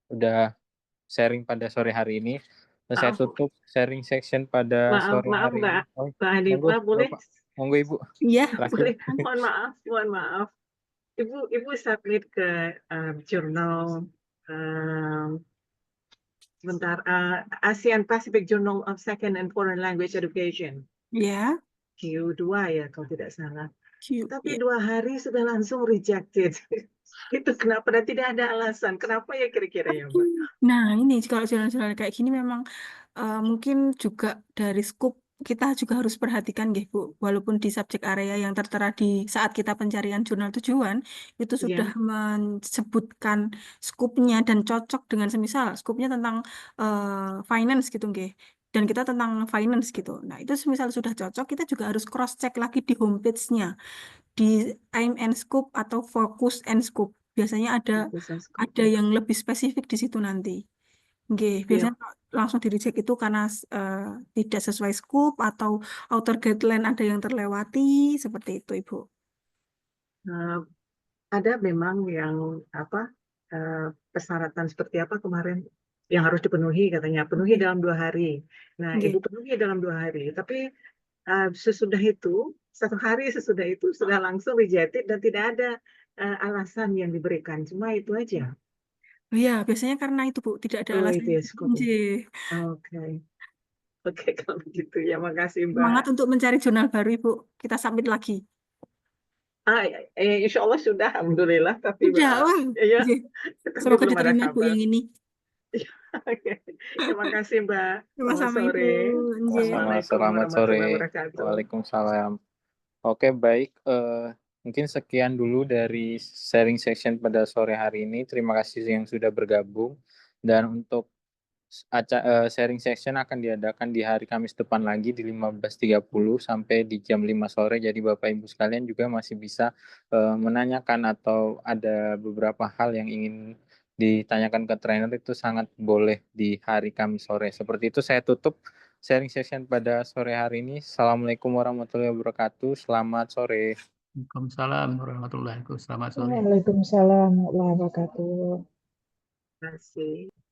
udah sharing pada sore hari ini. Dan saya Maaf, tutup sharing section pada sore maaf hari Mbak, ini. Oh, Mbak monggo, Hanifah boleh? Bapak. Monggo Ibu. Iya, Terakhir. Boleh, mohon maaf. Ibu submit ke jurnal sebentar, ASEAN Pacific Journal of Second and Foreign Language Education. Ya. Q2 ya kalau tidak salah. Tapi Ya. 2 hari sudah langsung rejected. Itu kenapa? Dan tidak ada alasan. Kenapa ya kira-kira ya, Mbak? Nah, ini kalau jurnal-jurnal kayak gini memang mungkin juga dari scoop kita juga harus perhatikan, nggih, Bu. Walaupun di subjek area yang tertera di saat kita pencarian jurnal tujuan itu sudah Ya. menyebutkan skupnya dan cocok dengan semisal skupnya tentang finance gitu, nggih. Dan kita tentang finance gitu. Nah, itu semisal sudah cocok, kita juga harus cross check lagi di homepage-nya, di aim and scope atau focus and scope. Biasanya ada yang lebih spesifik di situ nanti. Nggih, biasanya langsung di reject itu karena tidak sesuai scope atau author guideline ada yang terlewati, seperti itu, Ibu. Ada memang yang persyaratan seperti apa kemarin yang harus dipenuhi, katanya penuhi dalam 2 hari. Nah, Nggih. Ibu penuhi dalam 2 hari, tapi sesudah itu 1 hari sesudah itu sudah langsung rejected dan tidak ada alasan yang diberikan, cuma itu aja. Oh ya, biasanya karena itu, Bu, tidak ada Oh, alasan. itu ya skopnya. Nggih. Oke, kalau begitu ya, makasih Mbak. Semangat untuk mencari jurnal baru, Ibu. Kita submit lagi. Insya Allah sudah, alhamdulillah. Tapi Sudah, wah. ya, Nggih. tapi Semoga belum ada diterima, Bu, kabar. yang ini. Oke, terima kasih Mbak. Selamat Sama-sama, Ibu. sore. Nggih. Assalamualaikum Selamat sore. warahmatullahi wabarakatuh. Waalaikumsalam. Oke, baik. Mungkin sekian dulu dari sharing section pada sore hari ini. Terima kasih yang sudah bergabung. Dan untuk sharing section akan diadakan di hari Kamis depan lagi di 15.30 sampai di jam 5 sore. Jadi Bapak Ibu sekalian juga masih bisa menanyakan atau ada beberapa hal yang ingin ditanyakan ke trainer, itu sangat boleh di hari Kamis sore. Seperti itu saya tutup sharing session pada sore hari ini. Assalamualaikum warahmatullahi wabarakatuh. Selamat sore. Waalaikumsalam warahmatullahi wabarakatuh. Selamat sore. Waalaikumsalam warahmatullahi wabarakatuh. Terima kasih.